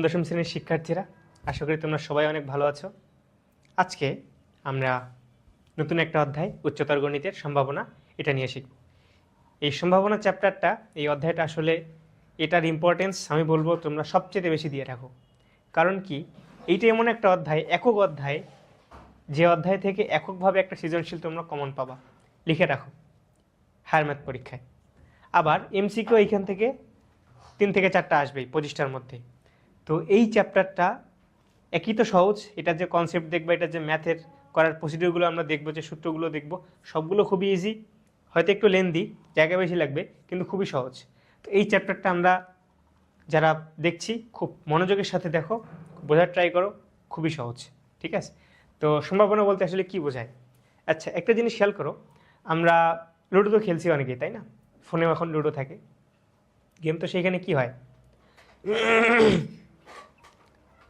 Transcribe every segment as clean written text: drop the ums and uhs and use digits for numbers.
দশম শ্রেণীর শিক্ষার্থীরা, আশা করি তোমরা সবাই অনেক ভালো আছো। আজকে আমরা নতুন একটা অধ্যায় উচ্চতর গণিতের সম্ভাবনা এটা নিয়ে শিখব। এই সম্ভাবনা চ্যাপ্টারটা, এই অধ্যায়টা আসলে এটার ইম্পর্টেন্স আমি বলবো তোমরা সবচেয়ে বেশি দিয়ে রাখো। কারণ কি, এইটা এমন একটা অধ্যায়, একক অধ্যায়, যে অধ্যায় থেকে এককভাবে একটা সৃজনশীল তোমরা কমন পাবা, লিখে রাখো হায়ার ম্যাথ পরীক্ষায়। আবার এমসিকিউ এইখান থেকে 3 থেকে 4টা আসবেই 25টার মধ্যে। তো এই চ্যাপ্টারটা একই তো সহজ, এটা যে কনসেপ্ট দেখবো, এটা যে ম্যাথের করার প্রসিডিওরগুলো আমরা দেখবো, যে সূত্রগুলো দেখবো, সবগুলো খুবই ইজি, হয়তো একটু লেন্দি, জায়গা বেশি লাগবে, কিন্তু খুবই সহজ। তো এই চ্যাপ্টারটা আমরা যারা দেখছি খুব মনোযোগের সাথে দেখো, বোঝার ট্রাই করো, খুবই সহজ, ঠিক আছে? তো সম্ভাবনা বলতে আসলে কি বোঝায়? আচ্ছা, একটা জিনিস খেয়াল করো, আমরা লুডো তো খেলছি অনেকেই, তাই না? ফোনেও এখন লুডো থাকে গেম, তো সেইখানে কি হয়,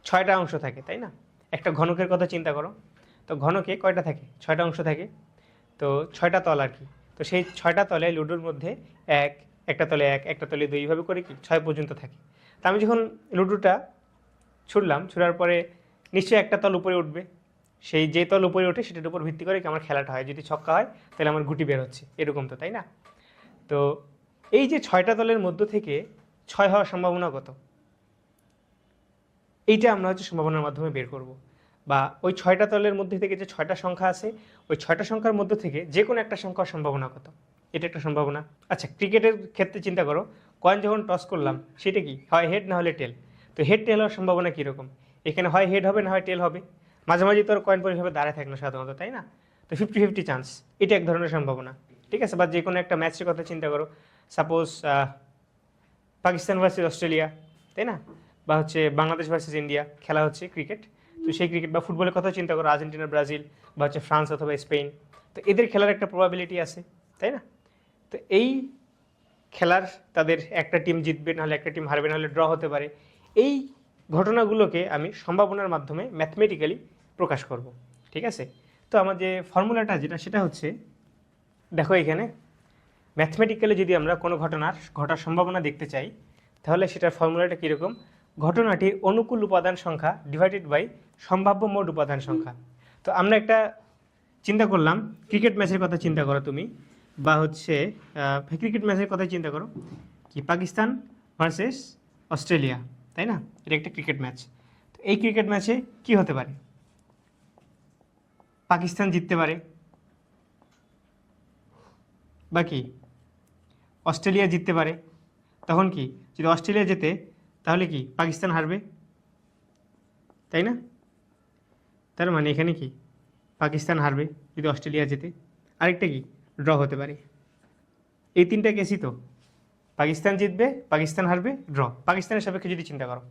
6টা অংশ থাকে, তাই না? একটা ঘনকের কথা চিন্তা করো, তো ঘনকে কয়টা থাকে? 6টা অংশ থাকে, তো 6টা তল আর কি। তো সেই 6টা তলে লুডোর মধ্যে একটা তলে 1, একটা তলে 2, এইভাবে করে কি 6 পর্যন্ত থাকে। তা আমি যখন লুডোটা ছুড়লাম, ছুড়ার পরে নিশ্চয়ই একটা তল উপরে উঠবে, সেই যে তল উপরে ওঠে সেটার উপর ভিত্তি করে কি আমার খেলাটা হয়। যদি ছক্কা হয় তাহলে আমার গুটি বের হচ্ছে, এরকম তো, তাই না? তো এই যে 6টা তলের মধ্য থেকে 6 হওয়ার সম্ভাবনা কত, এইটা আমরা সম্ভাবনার মাধ্যমে বের করব। বা ওই 6টা তলের মধ্যে থেকে যে 6টা সংখ্যা আছে, ওই 6টা সংখ্যার মধ্য থেকে যে কোনো একটা সংখ্যার সম্ভাবনা কত, এটা একটা সম্ভাবনা। আচ্ছা, ক্রিকেটের ক্ষেত্রে চিন্তা করো, কয়েন যখন টস করলাম সেটা কি হয়, হেড না হলে টেল। তো হেড টেল হওয়ার সম্ভাবনা কীরকম? এখানে হয় হেড হবে, না হয় টেল হবে। মাঝামাঝি তো আর কয়েন পরিভাবে দাঁড়ায় থাকে না সাধারণত, তাই না? তো 50-50 চান্স, এটা এক ধরনের সম্ভাবনা, ঠিক আছে? বা যে কোনো একটা ম্যাচের কথা চিন্তা করো, সাপোজ পাকিস্তান ভার্সেস অস্ট্রেলিয়া, তাই না? বা বাংলাদেশ ভার্সেস ইন্ডিয়া খেলা হচ্ছে ক্রিকেট। তো সেই ক্রিকেট বা ফুটবলের কথা চিন্তা করো, আর্জেন্টিনা, ব্রাজিল, বা ফ্রান্স অথবা স্পেন। তো এদের খেলার একটা প্রবাবিলিটি আছে, তাই না? তো এই খেলার তাদের একটা টিম জিতবে, নাহলে একটা টিম হারবে, নাহলে ড্র হতে পারে। এই ঘটনাগুলোকে আমি সম্ভাবনার মাধ্যমে ম্যাথমেটিক্যালি প্রকাশ করব, ঠিক আছে? তো আমার যে ফর্মুলাটা যেটা, সেটা হচ্ছে, দেখো এখানে ম্যাথমেটিক্যালি যদি আমরা কোনো ঘটার সম্ভাবনা দেখতে চাই, তাহলে সেটার ফর্মুলাটা কীরকম? ঘটনাটির অনুকূল উপাদান সংখ্যা ডিভাইডেড বাই সম্ভাব্য মোট উপাদান সংখ্যা। তো আমরা একটা চিন্তা করলাম, ক্রিকেট ম্যাচের কথা চিন্তা করো তুমি, বা ক্রিকেট ম্যাচের কথা চিন্তা করো, কি পাকিস্তান ভার্সেস অস্ট্রেলিয়া, তাই না? এটা একটা ক্রিকেট ম্যাচ। তো এই ক্রিকেট ম্যাচে কি হতে পারে? পাকিস্তান জিততে পারে, বা কি অস্ট্রেলিয়া জিততে পারে। তখন কি, যদি অস্ট্রেলিয়া জেতে তাহলে কি পাকিস্তান হারবে, তাই না? তার মানে এখানে কি পাকিস্তান হারবে যদি অস্ট্রেলিয়া জেতে। আরেকটা কি, ড্র হতে পারে। এই 3টা কেসই তো, পাকিস্তান জিতবে, পাকিস্তান হারবে, ড্র। পাকিস্তানের সাপেক্ষে যদি চিন্তা করো,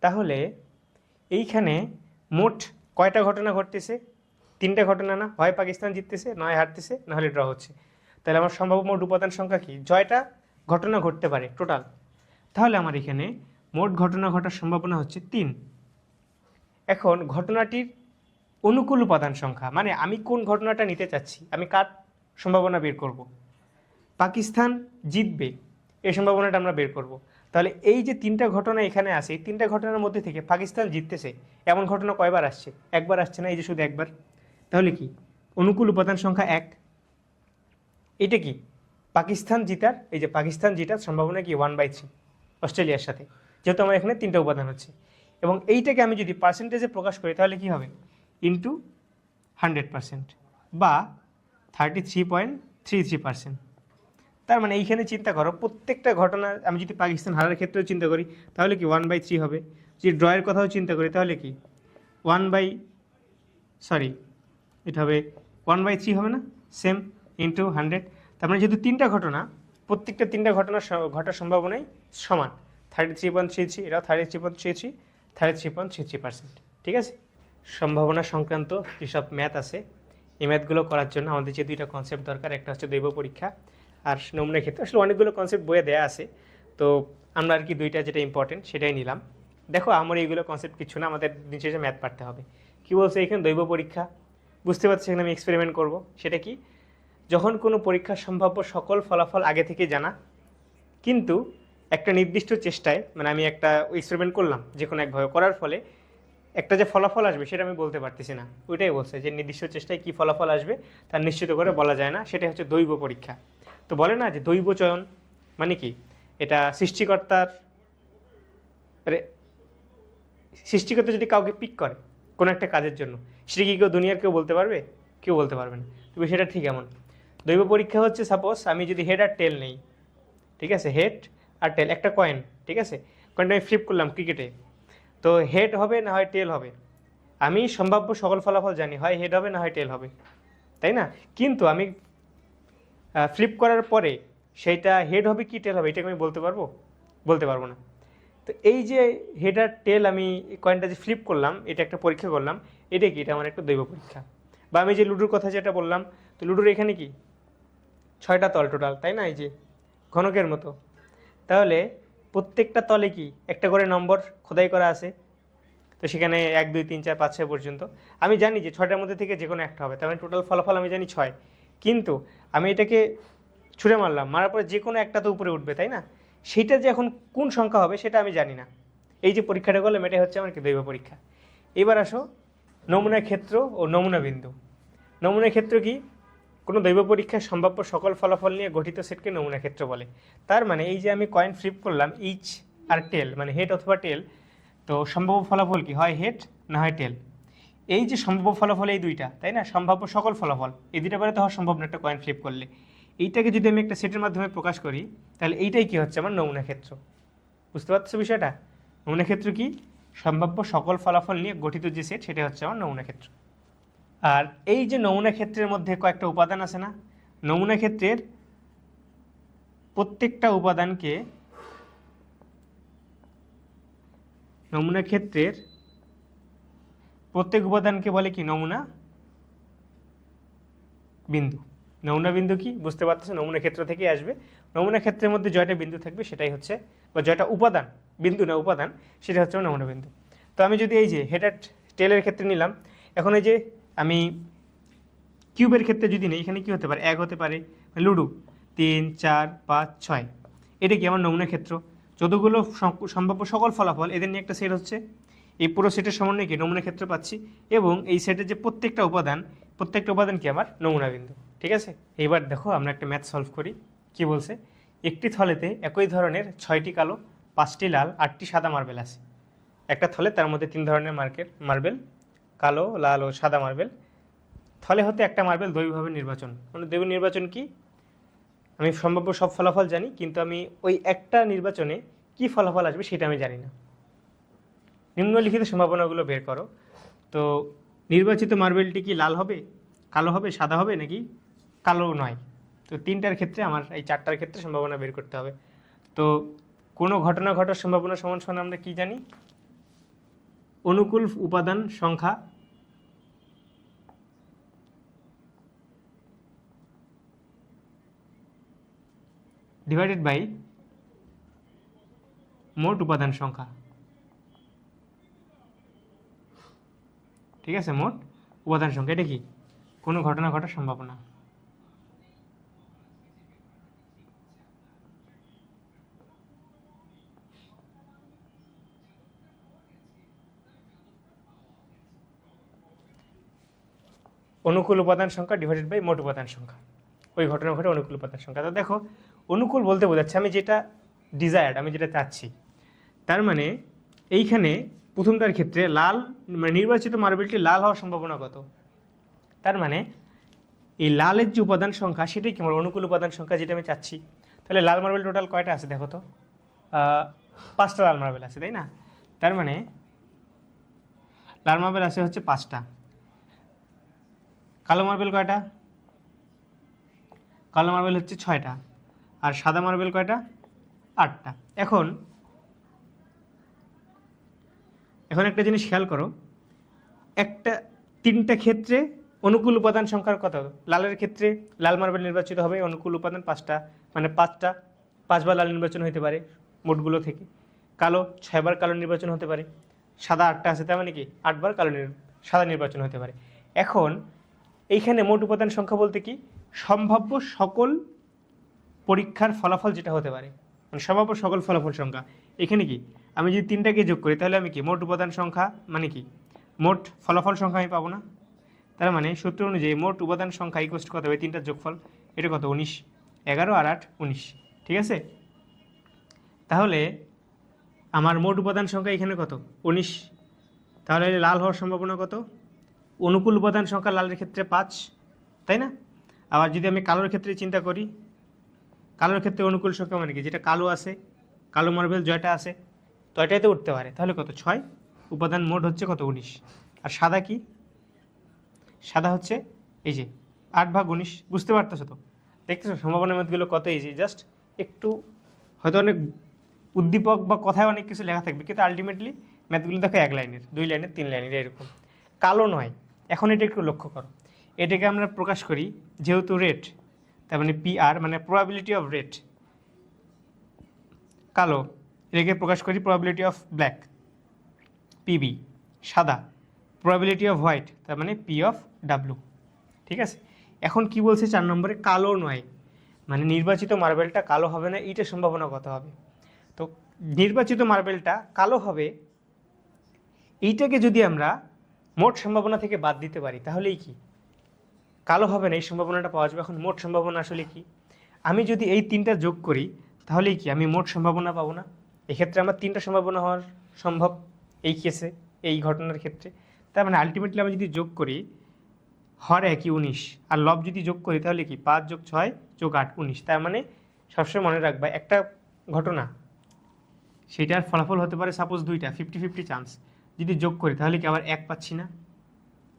তাহলে এইখানে মোট কয়টা ঘটনা ঘটতেছে? 3টা ঘটনা না? হয় পাকিস্তান জিততেছে, নয় হারতেছে, নাহলে ড্র হচ্ছে। তাহলে আমার সম্ভাব্য মোট উপাদান সংখ্যা কি? 6টা ঘটনা ঘটতে পারে টোটাল। তাহলে আমার এখানে মোট ঘটনা ঘটার সম্ভাবনা হচ্ছে 3। এখন ঘটনাটির অনুকূল উপাদান সংখ্যা, মানে আমি কোন ঘটনাটা নিতে চাচ্ছি, আমি কার সম্ভাবনা বের করব? পাকিস্তান জিতবে, এই সম্ভাবনাটা আমরা বের করব। তাহলে এই যে 3টা ঘটনা এখানে আছে, এই 3টা ঘটনার মধ্যে থেকে পাকিস্তান জিততেছে এমন ঘটনা কয়বার আসছে? একবার আসছে না, এই যে শুধু একবার। তাহলে কি অনুকূল উপাদান সংখ্যা 1। এটা কি পাকিস্তান জিতার, এই যে পাকিস্তান জিতার সম্ভাবনা কি 1/3 অস্ট্রেলিয়ার সাথে, যেহেতু আমার এখানে 3টা উপাদান হচ্ছে। এবং এইটাকে আমি যদি পার্সেন্টেজে প্রকাশ করি, তাহলে কি হবে? ইন্টু 100%, বা 33.33%। তার মানে এইখানে চিন্তা করো, প্রত্যেকটা ঘটনা আমি যদি পাকিস্তান হারার ক্ষেত্রেও চিন্তা করি, তাহলে কি 1/3 হবে। যদি ড্রয়ের কথাও চিন্তা করি, তাহলে কি এটা হবে 1/3 হবে না? Same, into 100। তার মানে যেহেতু 3টা ঘটনা, প্রত্যেকটা 3টা ঘটনা ঘটার সম্ভাবনাই সমান, 33.33, এটাও 33.33, 33.33%, ঠিক আছে? সম্ভাবনা সংক্রান্ত যেসব ম্যাথ আছে, এই ম্যাথগুলো করার জন্য আমাদের যে 2টা কনসেপ্ট দরকার, একটা হচ্ছে দৈব পরীক্ষা, আর নমুনার ক্ষেত্রে আসলে অনেকগুলো কনসেপ্ট বইয়ে দেওয়া আছে। তো আমরা আর কি 2টা যেটা ইম্পর্টেন্ট সেটাই নিলাম। দেখো আমার এইগুলো কনসেপ্ট কিছু না, আমাদের নিচে যে ম্যাথ পারতে হবে। কি বলছে এখানে? দৈব পরীক্ষা, বুঝতে পারছি, এখানে আমি এক্সপেরিমেন্ট করব। সেটা কি, যখন কোনো পরীক্ষার সম্ভাব্য সকল ফলাফল আগে থেকে জানা, কিন্তু একটা নির্দিষ্ট চেষ্টায়, মানে আমি একটা এক্সপেরিমেন্ট করলাম যে কোনো একভাবে করার ফলে একটা যে ফলাফল আসবে সেটা আমি বলতে পারতেছি না। ওইটাই বলছে যে নির্দিষ্ট চেষ্টায় কী ফলাফল আসবে তার নিশ্চিত করে বলা যায় না, সেটা হচ্ছে দৈব পরীক্ষা। তো বলে না যে দৈব চয়ন মানে কি, এটা সৃষ্টিকর্তার, মানে সৃষ্টিকর্তা যদি কাউকে পিক করে কোনো একটা কাজের জন্য, সেটা কি কেউ দুনিয়ার কেউ বলতে পারবে? কেউ বলতে পারবে না। তবে সেটা ঠিক এমন দৈব পরীক্ষা হচ্ছে, সাপোজ আমি যদি হেড আর টেল নেই, ঠিক আছে, হেড আর টেল একটা কয়েন, ঠিক আছে, কয়েনটা আমি ফ্লিপ করলাম ক্রিকেটে, তো হেড হবে না হয় টেল হবে, আমি সম্ভাব্য সকল ফলাফল জানি, হয় হেড হবে না হয় টেল হবে, তাই না? কিন্তু আমি ফ্লিপ করার পরে সেইটা হেড হবে কি টেল হবে এটাকে আমি বলতে পারবো? বলতে পারবো না। তো এই যে হেড আর টেল আমি কয়েনটা যে ফ্লিপ করলাম, এটা একটা পরীক্ষা করলাম, এটা কি, এটা আমার একটা দৈব পরীক্ষা। বা আমি যে লুডোর কথা যেটা বললাম, তো লুডোর এখানে কি 6টা তল টোটাল, তাই না, এই যে ঘনকের মতো, তাহলে প্রত্যেকটা তলে কি একটা করে নম্বর খোদাই করা আছে, তো সেখানে 1 2 3 4 5 6 পর্যন্ত। আমি জানি যে 6টার মধ্যে থেকে যে কোনো একটা হবে, তার মানে টোটাল ফলাফল আমি জানি 6। কিন্তু আমি এটাকে ছুঁড়ে মারলাম, মারার পরে যে কোনো একটা তো উপরে উঠবে, তাই না? সেইটা যে এখন কোন সংখ্যা হবে সেটা আমি জানি না। এই যে পরীক্ষাটা করলাম, এটাই হচ্ছে আমার কি দৈব পরীক্ষা। এবার আসো নমুনা ক্ষেত্র ও নমুনা বিন্দু। নমুনা ক্ষেত্র কি? কোনো দৈব পরীক্ষার সম্ভাব্য সকল ফলাফল নিয়ে গঠিত সেটকে নমুনা ক্ষেত্র বলে। তার মানে এই যে আমি কয়েন ফ্লিপ করলাম ইচ আর টেল, মানে হেড অথবা টেল, তো সম্ভাব্য ফলাফল কি, হয় হেড না হয় টেল। এই যে সম্ভাব্য ফলাফল এই দুইটা, তাই না, সম্ভাব্য সকল ফলাফল এই দুইটা বেরোতে হওয়া সম্ভব না একটা কয়েন ফ্লিপ করলে। এইটাকে যদি আমি একটা সেটের মাধ্যমে প্রকাশ করি, তাহলে এইটাই কি হচ্ছে আমার নমুনা ক্ষেত্র। বুঝতে পারছো বিষয়টা? নমুনা ক্ষেত্র কি? সম্ভাব্য সকল ফলাফল নিয়ে গঠিত যে সেট, সেটা হচ্ছে আমার নমুনা ক্ষেত্র। আর এই যে নমুনা ক্ষেত্রের মধ্যে কয়েকটা উপাদান আছে না, নমুনা ক্ষেত্রের প্রত্যেকটা উপাদানকে, নমুনা ক্ষেত্রের প্রত্যেক উপাদানকে বলে কি, নমুনা বিন্দু। নমুনা বিন্দু কি বুঝতে পারতেছে? নমুনা ক্ষেত্র থেকেই আসবে। নমুনা ক্ষেত্রের মধ্যে জয়টা বিন্দু থাকবে সেটাই হচ্ছে, বা জয়টা উপাদান, বিন্দু না উপাদান, সেটা হচ্ছে আমার নমুনা বিন্দু। তো আমি যদি এই যে হেড আর টেলের ক্ষেত্রে নিলাম, এখন এই যে আমি কিউবের ক্ষেত্রে যদি নেই, এখানে কি হতে পারে, 1 হতে পারে, লুডো 3 4 5 6, এটা কি আমার নমুনা ক্ষেত্র। যতগুলো সম্ভাব্য সকল ফলাফল এদের নিয়ে একটা সেট হচ্ছে, এই পুরো সেটের সমন্বয়ে কি নমুনা ক্ষেত্র পাচ্ছি, এবং এই সেটের যে প্রত্যেকটা উপাদান, প্রত্যেকটা উপাদান কি আমার নমুনা বিন্দু। ঠিক আছে, এবার দেখো আমরা একটা ম্যাথ সলভ করি। কি বলছে, একটি থলেতে একই ধরনের 6টি কালো, 5টি লাল, 8টি সাদা মার্বেল আছে। একটা থলে, তার মধ্যে 3 ধরনের মার্বেল, কালো, লাল ও সাদা মার্বেল। থলে হতে একটা মার্বেল দৈবভাবে নির্বাচন, মানে দৈব নির্বাচন কি, আমি সম্ভাব্য সব ফলাফল জানি, কিন্তু আমি ওই একটা নির্বাচনে কি ফলাফল আসবে সেটা আমি জানি না। নিম্নলিখিত সম্ভাবনাগুলো বের করো। তো নির্বাচিত মার্বেলটি কি লাল হবে, কালো হবে, সাদা হবে, নাকি কালো নয়? তো 3টার ক্ষেত্রে আমার এই 4টার ক্ষেত্রে সম্ভাবনা বের করতে হবে। তো কোনো ঘটনা ঘটার সম্ভাবনা সমান সমান আমরা কি জানি, অনুকূল উপাদান সংখ্যা ডিভাইডেড বাই মোট উপাদান সংখ্যা। ঠিক আছে, মোট উপাদান সংখ্যা, এটা কি কোনো ঘটনা ঘটার সম্ভাবনা। অনুকূল উপাদান সংখ্যা ডিভাইডেড বাই মোট উপাদান সংখ্যা, ওই ঘটনা ঘটে অনুকূল উপাদান সংখ্যা। তো দেখো অনুকূল বলতে বোঝাচ্ছে আমি যেটা ডিজায়ার্ড, আমি যেটা চাচ্ছি। তার মানে এইখানে প্রথমটার ক্ষেত্রে লাল, মানে নির্বাচিত মার্বেলটি লাল হওয়ার সম্ভাবনা কত, তার মানে এই লালের যে উপাদান সংখ্যা সেটাই কি আমার অনুকূল উপাদান সংখ্যা, যেটা আমি চাচ্ছি। তাহলে লাল মার্বেল টোটাল কয়টা আছে দেখো তো, 5টা লাল মার্বেল আছে, তাই না? তার মানে লাল মার্বেল আছে হচ্ছে 5টা। কালো মার্বেল কয়টা, কালো মার্বেল হচ্ছে 6টা। আর সাদা মার্বেল কয়টা, 8টা। এখন একটা জিনিস খেয়াল করো, একটা 3টা ক্ষেত্রে অনুকূল উপাদান সংখ্যার কত, লালের ক্ষেত্রে লাল মার্বেল নির্বাচিত হবে, অনুকূল উপাদান 5টা, মানে 5বার লাল নির্বাচন হতে পারে মোটগুলো থেকে। কালো 6বার কালো নির্বাচন হতে পারে, সাদা 8টা আছে, তার মানে কি 8বার সাদা নির্বাচন হতে পারে। এখন এইখানে মোট উপাদান সংখ্যা বলতে কি, সম্ভাব্য সকল পরীক্ষার ফলাফল যেটা হতে পারে, মানে সম্ভাব্য সকল ফলাফল সংখ্যা। এখানে কি আমি যদি তিনটাকে যোগ করি তাহলে আমি কি মোট উপাদান সংখ্যা মানে কি মোট ফলাফল সংখ্যা আমি পাবো না। তার মানে সূত্র অনুযায়ী মোট উপাদান সংখ্যা ইকুয়াল টু কত হবে, তিনটার যোগফল, এটা কত 19, 11 আর 8 19, ঠিক আছে। তাহলে আমার মোট উপাদান সংখ্যা এখানে কত 19, তাহলে লাল হওয়ার সম্ভাবনা কত, অনুকূল উপাদান সংখ্যা লালের ক্ষেত্রে 5, তাই না। আবার যদি আমি কালোর ক্ষেত্রে চিন্তা করি, কালোর ক্ষেত্রে অনুকূল সংখ্যা মানে কি যেটা কালো আছে, কালো মার্বেল জয়টা আছে তয়টাইতে উঠতে পারে, তাহলে কত 6, উপাদান মোট হচ্ছে কত 19। আর সাদা কি, সাদা হচ্ছে এই যে 8/19, বুঝতে পারতেছো তো, দেখতেছো সম্ভাবনার ম্যাথগুলো কত ইজি, জাস্ট একটু হয়তো অনেক উদ্দীপক বা কথায় অনেক কিছু লেখা থাকবে কিন্তু আলটিমেটলি ম্যাথগুলো দেখো 1 লাইনের 2 লাইনের 3 লাইনের এরকম। কালো নয়, এখন এটা একটু লক্ষ্য করো, এটাকে আমরা প্রকাশ করি যেহেতু রেড, তার মানে PR মানে প্রবাবিলিটি অফ রেড কালো, এটাকে প্রকাশ করি প্রবাবিলিটি অফ ব্ল্যাক PB, সাদা প্রবাবিলিটি অফ হোয়াইট তার মানে P/W, ঠিক আছে। এখন কি বলছে 4 নম্বরে, কালো নয় মানে নির্বাচিত মার্বেলটা কালো হবে না, এইটা সম্ভাবনা কত হবে। তো নির্বাচিত মার্বেলটা কালো হবে এইটাকে যদি আমরা মোট সম্ভাবনা থেকে বাদ দিতে পারি তাহলেই কি কালো হবে না, এই সম্ভাবনাটা পাওয়া যাবে। এখন মোট সম্ভাবনা আসলে কি, আমি যদি এই তিনটা যোগ করি তাহলেই কি আমি মোট সম্ভাবনা পাবো না। এক্ষেত্রে আমার 3টা সম্ভাবনা হওয়ার সম্ভব এই কেসে, এই ঘটনার ক্ষেত্রে। তার মানে আলটিমেটলি আমি যদি যোগ করি হর একই 19, আর লব যদি যোগ করি তাহলে কি 5 + 6 + 8 19। তার মানে সবসময় মনে রাখবা একটা ঘটনা সেটার ফলাফল হতে পারে সাপোজ 2টা, 50-50 চান্স, যদি যোগ করি তাহলে কি আবার 1 পাচ্ছি না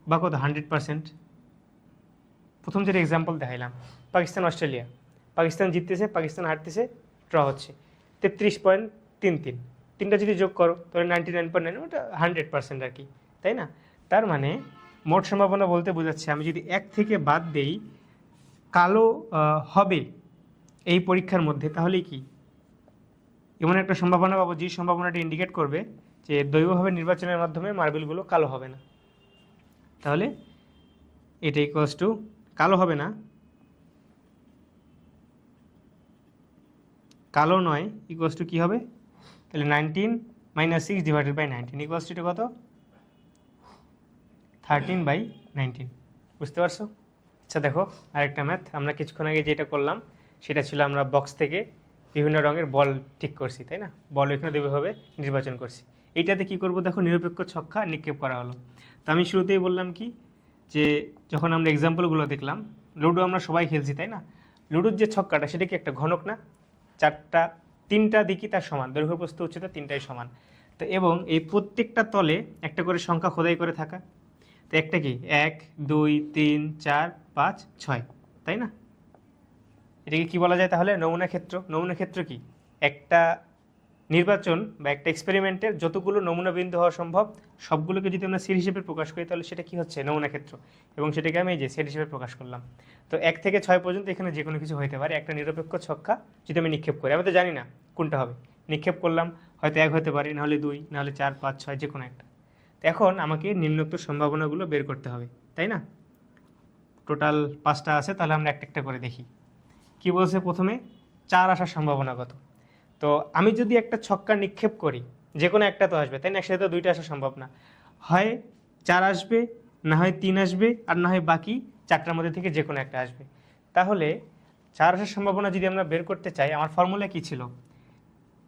বা কত 100%। প্রথম যেটা এক্সাম্পল দেখাইলাম পাকিস্তান অস্ট্রেলিয়া, পাকিস্তান জিততেছে, পাকিস্তান হারতেছে, ড্র হচ্ছে 33.33, তিনটা যদি যোগ করো তাহলে 99.9, ওটা 100% আর কি, তাই না। তার মানে মোট সম্ভাবনা বলতে বোঝাচ্ছে আমি যদি 1 থেকে বাদ দেই কালো হবে এই পরীক্ষার মধ্যে তাহলেই কি এমন একটা সম্ভাবনা পাবো যে সম্ভাবনাটা ইন্ডিকেট করবে যে দৈবভাবে নির্বাচনের মাধ্যমে মার্বেলগুলো কালো হবে না। তাহলে এটা ইকুয়ালস টু কালো হবে না, কালো নয় ইকুয়ালস টু কী হবে, তাহলে 19 - 6 / 19 ইকুয়ালস টু কত 13/19, বুঝতে পারছো। আচ্ছা দেখো আরেকটা ম্যাথ, আমরা কিছুক্ষণ আগে যেটা করলাম সেটা ছিল আমরা বক্স থেকে বিভিন্ন রঙের বল ঠিক করছি, তাই না, বল এখানে দুইভাবে নির্বাচন করছি। এইটাতে কি করব দেখো, নিরপেক্ষ ছক্কা নিক্ষেপ করা হলো। তো আমি শুরুতেই বললাম কি যে যখন আমরা এক্সাম্পলগুলো দেখলাম, লুডো আমরা সবাই খেলছি তাই না, লুডোর যে ছক্কাটা সেটা কি একটা ঘনক না, 3টা দিকই তার সমান, দৈর্ঘ্য প্রস্থ উচ্চতা 3টাই সমান। তো এবং এই প্রত্যেকটা তলে একটা করে সংখ্যা খোদাই করে থাকা, তো একটা কি 1 2 3 4 5 6, তাই না। এটাকে কি বলা যায় তাহলে, নমুনা ক্ষেত্র। নমুনা ক্ষেত্র কি একটা নির্বাচন বা একটা এক্সপেরিমেন্টের যতগুলো নমুনা বিন্দু হওয়া সম্ভব সবগুলোকে যদি আমরা সেট হিসেবে প্রকাশ করি তাহলে সেটা কি হচ্ছে নমুনা ক্ষেত্র, এবং সেটাকে আমি এই যে সেট হিসেবে প্রকাশ করলাম। তো 1 থেকে 6 পর্যন্ত এখানে যে কোনো কিছু হতে পারে, একটা নিরপেক্ষ ছক্কা যদি আমি নিক্ষেপ করি, আমি তো জানি না কোনটা হবে, নিক্ষেপ করলাম হয়তো 1 হতে পারে, নাহলে 2, নাহলে 4 5 6 যে কোনো একটা। তো এখন আমাকে নিম্নোক্ত সম্ভাবনাগুলো বের করতে হবে, তাই না। টোটাল 5টা আছে, তাহলে আমরা একটা একটা করে দেখি। কি বলছে প্রথমে, 4 আসার সম্ভাবনা কত। তো আমি যদি একটা ছক্কা নিক্ষেপ করি যে কোনো একটা তো আসবে, তাই না, একসাথে তো 2টা আসা সম্ভব না, হয় 4 আসবে, না হয় 3 আসবে, আর না হয় বাকি 4টার মধ্যে থেকে যে কোনো একটা আসবে। তাহলে 4 আসার সম্ভাবনা যদি আমরা বের করতে চাই, আমার ফর্মুলা কি ছিল,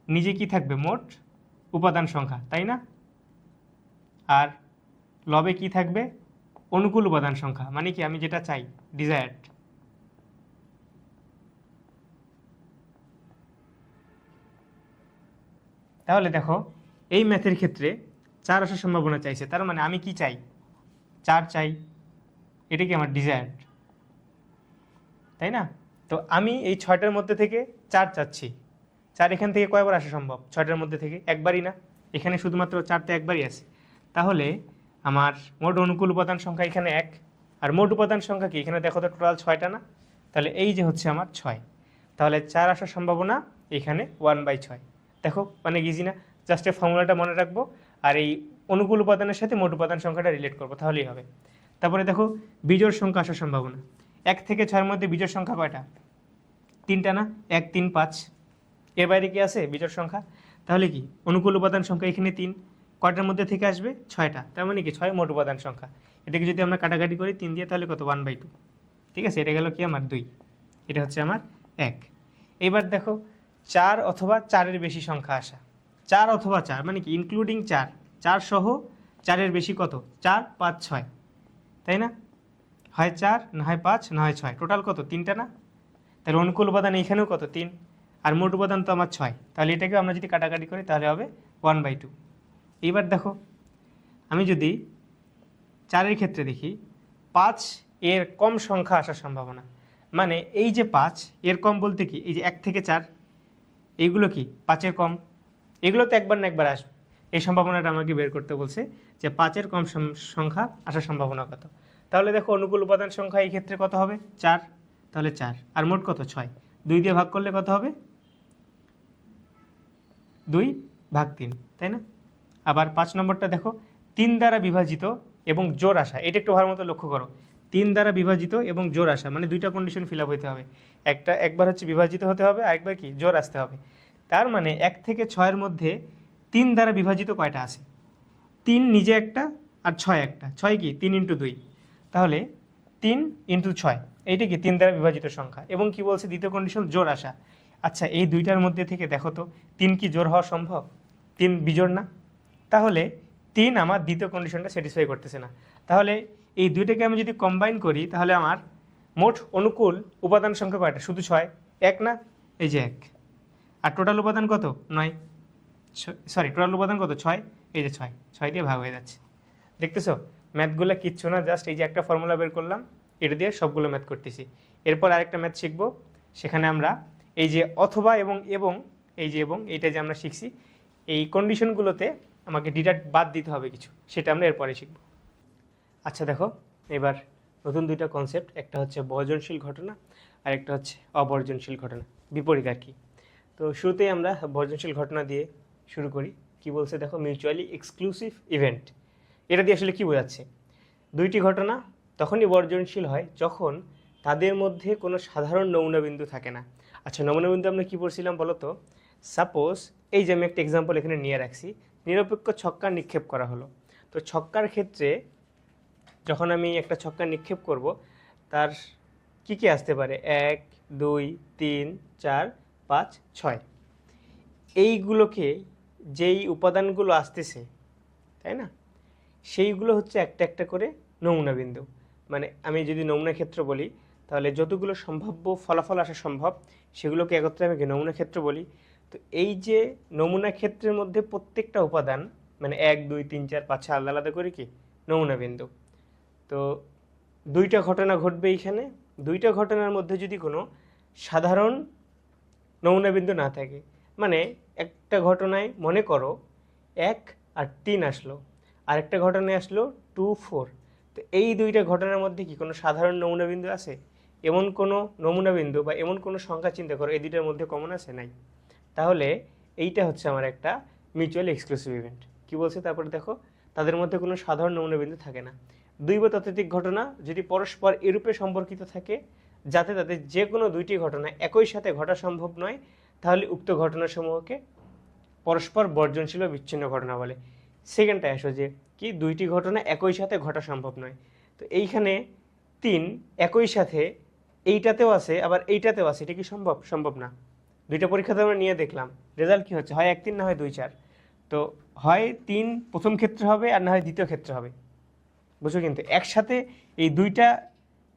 নিজে কি থাকবে মোট উপাদান সংখ্যা, তাই না, আর লবে কি থাকবে অনুকূল উপাদান সংখ্যা, মানে কি আমি যেটা চাই ডিজায়ার্ড। তাহলে দেখো এই ম্যাথের ক্ষেত্রে 4 আসার সম্ভাবনা চাইছে, তার মানে আমি কি চাই 4 চাই, এটা কি আমার ডিজায়ার্ড, তাই না। তো আমি এই 6টার মধ্যে থেকে 4 চাচ্ছি, 4 এখান থেকে কয়বার আসা সম্ভব, 6টার মধ্যে থেকে একবারই না, এখানে শুধুমাত্র 4টা একবারই আছে। তাহলে আমার মোট অনুকূল উপাদান সংখ্যা এখানে 1, আর মোট উপাদান সংখ্যা কি এখানে দেখো তো টোটাল 6টা না, তাহলে এই যে হচ্ছে আমার 6, তাহলে 4 আসার সম্ভাবনা এখানে 1/6। দেখো মানে ইজি না, জাস্ট এই ফর্মুলাটা মনে রাখবো আর এই অনুকূল উপাদানের সাথে মোট উপাদান সংখ্যাটা রিলেট করবো তাহলেই হবে। তারপরে দেখো বিজোড় সংখ্যা আসার সম্ভাবনা, 1 থেকে 6-এর মধ্যে বিজোড় সংখ্যা কয়টা, 3টা না, 1 3 5, এর বাইরে কি আছে বিজোড় সংখ্যা? তাহলে কি অনুকূল উপাদান সংখ্যা এখানে 3, কয়টার মধ্যে থেকে আসবে 6টা, তার মানে কি 6 মোট উপাদান সংখ্যা। এটাকে যদি আমরা কাটাকাটি করি 3 দিয়ে তাহলে কত 1/2, ঠিক আছে, এটা গেল কি আমার 2, এটা হচ্ছে আমার 1। এবার দেখো 4 অথবা 4-এর বেশি সংখ্যা আসা, 4 অথবা 4 মানে কি ইনক্লুডিং 4, 4 সহ 4-এর বেশি কত 4, 5, 6, তাই না? হয় 4 না হয় 5 না হয় 6, টোটাল কত 3টা না? তাহলে অনুকূল উপাদান এইখানেও কত 3, আর মোট উপাদান তো আমার 6, তাহলে এটাকে আমরা যদি কাটাকাটি করি তাহলে হবে 1/2। এইবার দেখো আমি যদি 4-এর ক্ষেত্রে দেখি 5 এর কম সংখ্যা আসার সম্ভাবনা, মানে এই যে 5 এর কম বলতে কি এই যে 1 থেকে 4 এইগুলো কি 5-এর কম, এগুলো তো একবার না একবার আসবে, এই সম্ভাবনাটা আমাকে বের করতে বলছে যে 5-এর কম সংখ্যা আসার সম্ভাবনা কত। তাহলে দেখো অনুকূল উপাদান সংখ্যা এই ক্ষেত্রে কত হবে 4, তাহলে 4 আর মোট কত 6, 2 দিয়ে ভাগ করলে কত হবে 2/3, তাই না? আবার 5 নম্বরটা দেখো 3 দ্বারা বিভাজিত এবং জোর আসা, এটা একটু ভালো মতো লক্ষ্য করো, 3 দ্বারা বিভাজিত এবং জোর আসা মানে দুইটা কন্ডিশন ফিল আপ হতে হবে, একবার হচ্ছে বিভাজিত হতে হবে, আরেকবার কি জোর আসতে হবে। তার মানে 1 থেকে 6-এর মধ্যে 3 দ্বারা বিভাজিত কয়টা আছে, 3 নিজে একটা আর 6 একটা, 6 কি 3 × 2, তাহলে 3 × 6, এইটা কি 3 দ্বারা বিভাজিত সংখ্যা। এবং কি বলছে দ্বিতীয় কন্ডিশন জোর আসা। আচ্ছা এই দুইটার মধ্যে থেকে দেখো তো 3 কি জোর হওয়া সম্ভব? 3 বিজোড় না, তাহলে 3 আমার দ্বিতীয় কন্ডিশনটা স্যাটিসফাই করতেছে না। তাহলে এই দুইটাকে আমি যদি কম্বাইন করি তাহলে আমার মোট অনুকূল উপাদান সংখ্যা কয়টা, শুধু 6, 1 না, এই যে 1, আর টোটাল উপাদান কত 9, সরি টোটাল উপাদান কত 6, এই যে 6, 6 দিয়ে ভাগ হয়ে যাচ্ছে। দেখতেছো ম্যাথগুলো কিচ্ছু না, জাস্ট এই যে একটা ফর্মুলা বের করলাম, এটা দিয়ে সবগুলো ম্যাথ করতেছি। এরপর আরেকটা ম্যাথ শিখবো, সেখানে আমরা এই যে অথবা এবং এই যে এবং এইটা যে আমরা শিখছি, এই কন্ডিশনগুলোতে আমাকে ডিডাক্ট বাদ দিতে হবে কিছু, সেটা আমরা এরপরে শিখব। আচ্ছা দেখো এবার নতুন দুইটা কনসেপ্ট, একটা হচ্ছে বর্জনশীল ঘটনা আর একটা হচ্ছে অবর্জনশীল ঘটনা, বিপরীত আর কি। তো শুরুতেই আমরা বর্জনশীল ঘটনা দিয়ে শুরু করি। কি বলছে দেখো, মিউচুয়ালি এক্সক্লুসিভ ইভেন্ট, এটা দিয়ে আসলে কি বোঝাচ্ছে, দুইটি ঘটনা তখনই বর্জনশীল হয় যখন তাদের মধ্যে কোনো সাধারণ নমুনাবিন্দু থাকে না। আচ্ছা নমুনাবিন্দু আমরা কি পড়ছিলাম বলো তো, সাপোজ এই যে আমি একটা এক্সাম্পল এখানে নিয়ে রাখছি, নিরপেক্ষ ছক্কা নিক্ষেপ করা হলো। তো ছক্কার ক্ষেত্রে যখন আমি একটা ছক্কা নিক্ষেপ করব, তার কি কি আসতে পারে 1, 2, 3, 4, 5, 6, এইগুলোকে যেই উপাদানগুলো আসতেছে তাই না, সেইগুলো হচ্ছে একটা একটা করে নমুনা বিন্দু। মানে আমি যদি নমুনা ক্ষেত্র বলি তাহলে যতগুলো সম্ভাব্য ফলাফল আসা সম্ভব সেগুলোকে একত্রে আমি নমুনা ক্ষেত্র বলি। তো এই যে নমুনা ক্ষেত্রের মধ্যে প্রত্যেকটা উপাদান মানে 1, 2, 3, 4, 5, 6 আলাদা আলাদা করে কি নমুনা বিন্দু। তো দুইটা ঘটনা ঘটবে এইখানে, দুইটা ঘটনার মধ্যে যদি কোনো সাধারণ নমুনা বিন্দু না থাকে, মানে একটা ঘটনায় মনে করো 1 আর 3 আসলো, আরেকটা ঘটনায় আসলো 2, 4, তো এই দুইটা ঘটনার মধ্যে কি কোনো সাধারণ নমুনা বিন্দু আছে? এমন কোনো নমুনা বিন্দু বা এমন কোনো সংখ্যা চিন্তা করো এই দুইটার মধ্যে কমন আছে? নাই। তাহলে এইটা হচ্ছে আমার একটা মিউচুয়ালি এক্সক্লুসিভ ইভেন্ট। কি বলছে তারপরে দেখো, তাদের মধ্যে কোনো সাধারণ নমুনা বিন্দু থাকে না। দুই বা ততোধিক ঘটনা যদি পরস্পর এরূপে সম্পর্কিত থাকে যাতে তাদের যে কোনো দুইটি ঘটনা একই সাথে ঘটা সম্ভব নয়, তাহলে উক্ত ঘটনাসমূহকে পরস্পর বর্জনশীল বা বিচ্ছিন্ন ঘটনা বলে। সেকেন্ডটায় আসো যে কি দুইটি ঘটনা একই সাথে ঘটা সম্ভব নয়, তো এইখানে 3 একই সাথে এইটাতেও আছে আবার এইটাতেও আছে, এটা কি সম্ভব? সম্ভব না। দুইটা পরীক্ষাতে আমরা নিয়ে দেখলাম রেজাল্ট কি হচ্ছে, হয় 1, 3 না হয় 2, 4। তো হয় 3 প্রথম ক্ষেত্রে হবে আর না হয় দ্বিতীয় ক্ষেত্রে হবে, বুঝছো? কিন্তু একসাথে এই দুইটা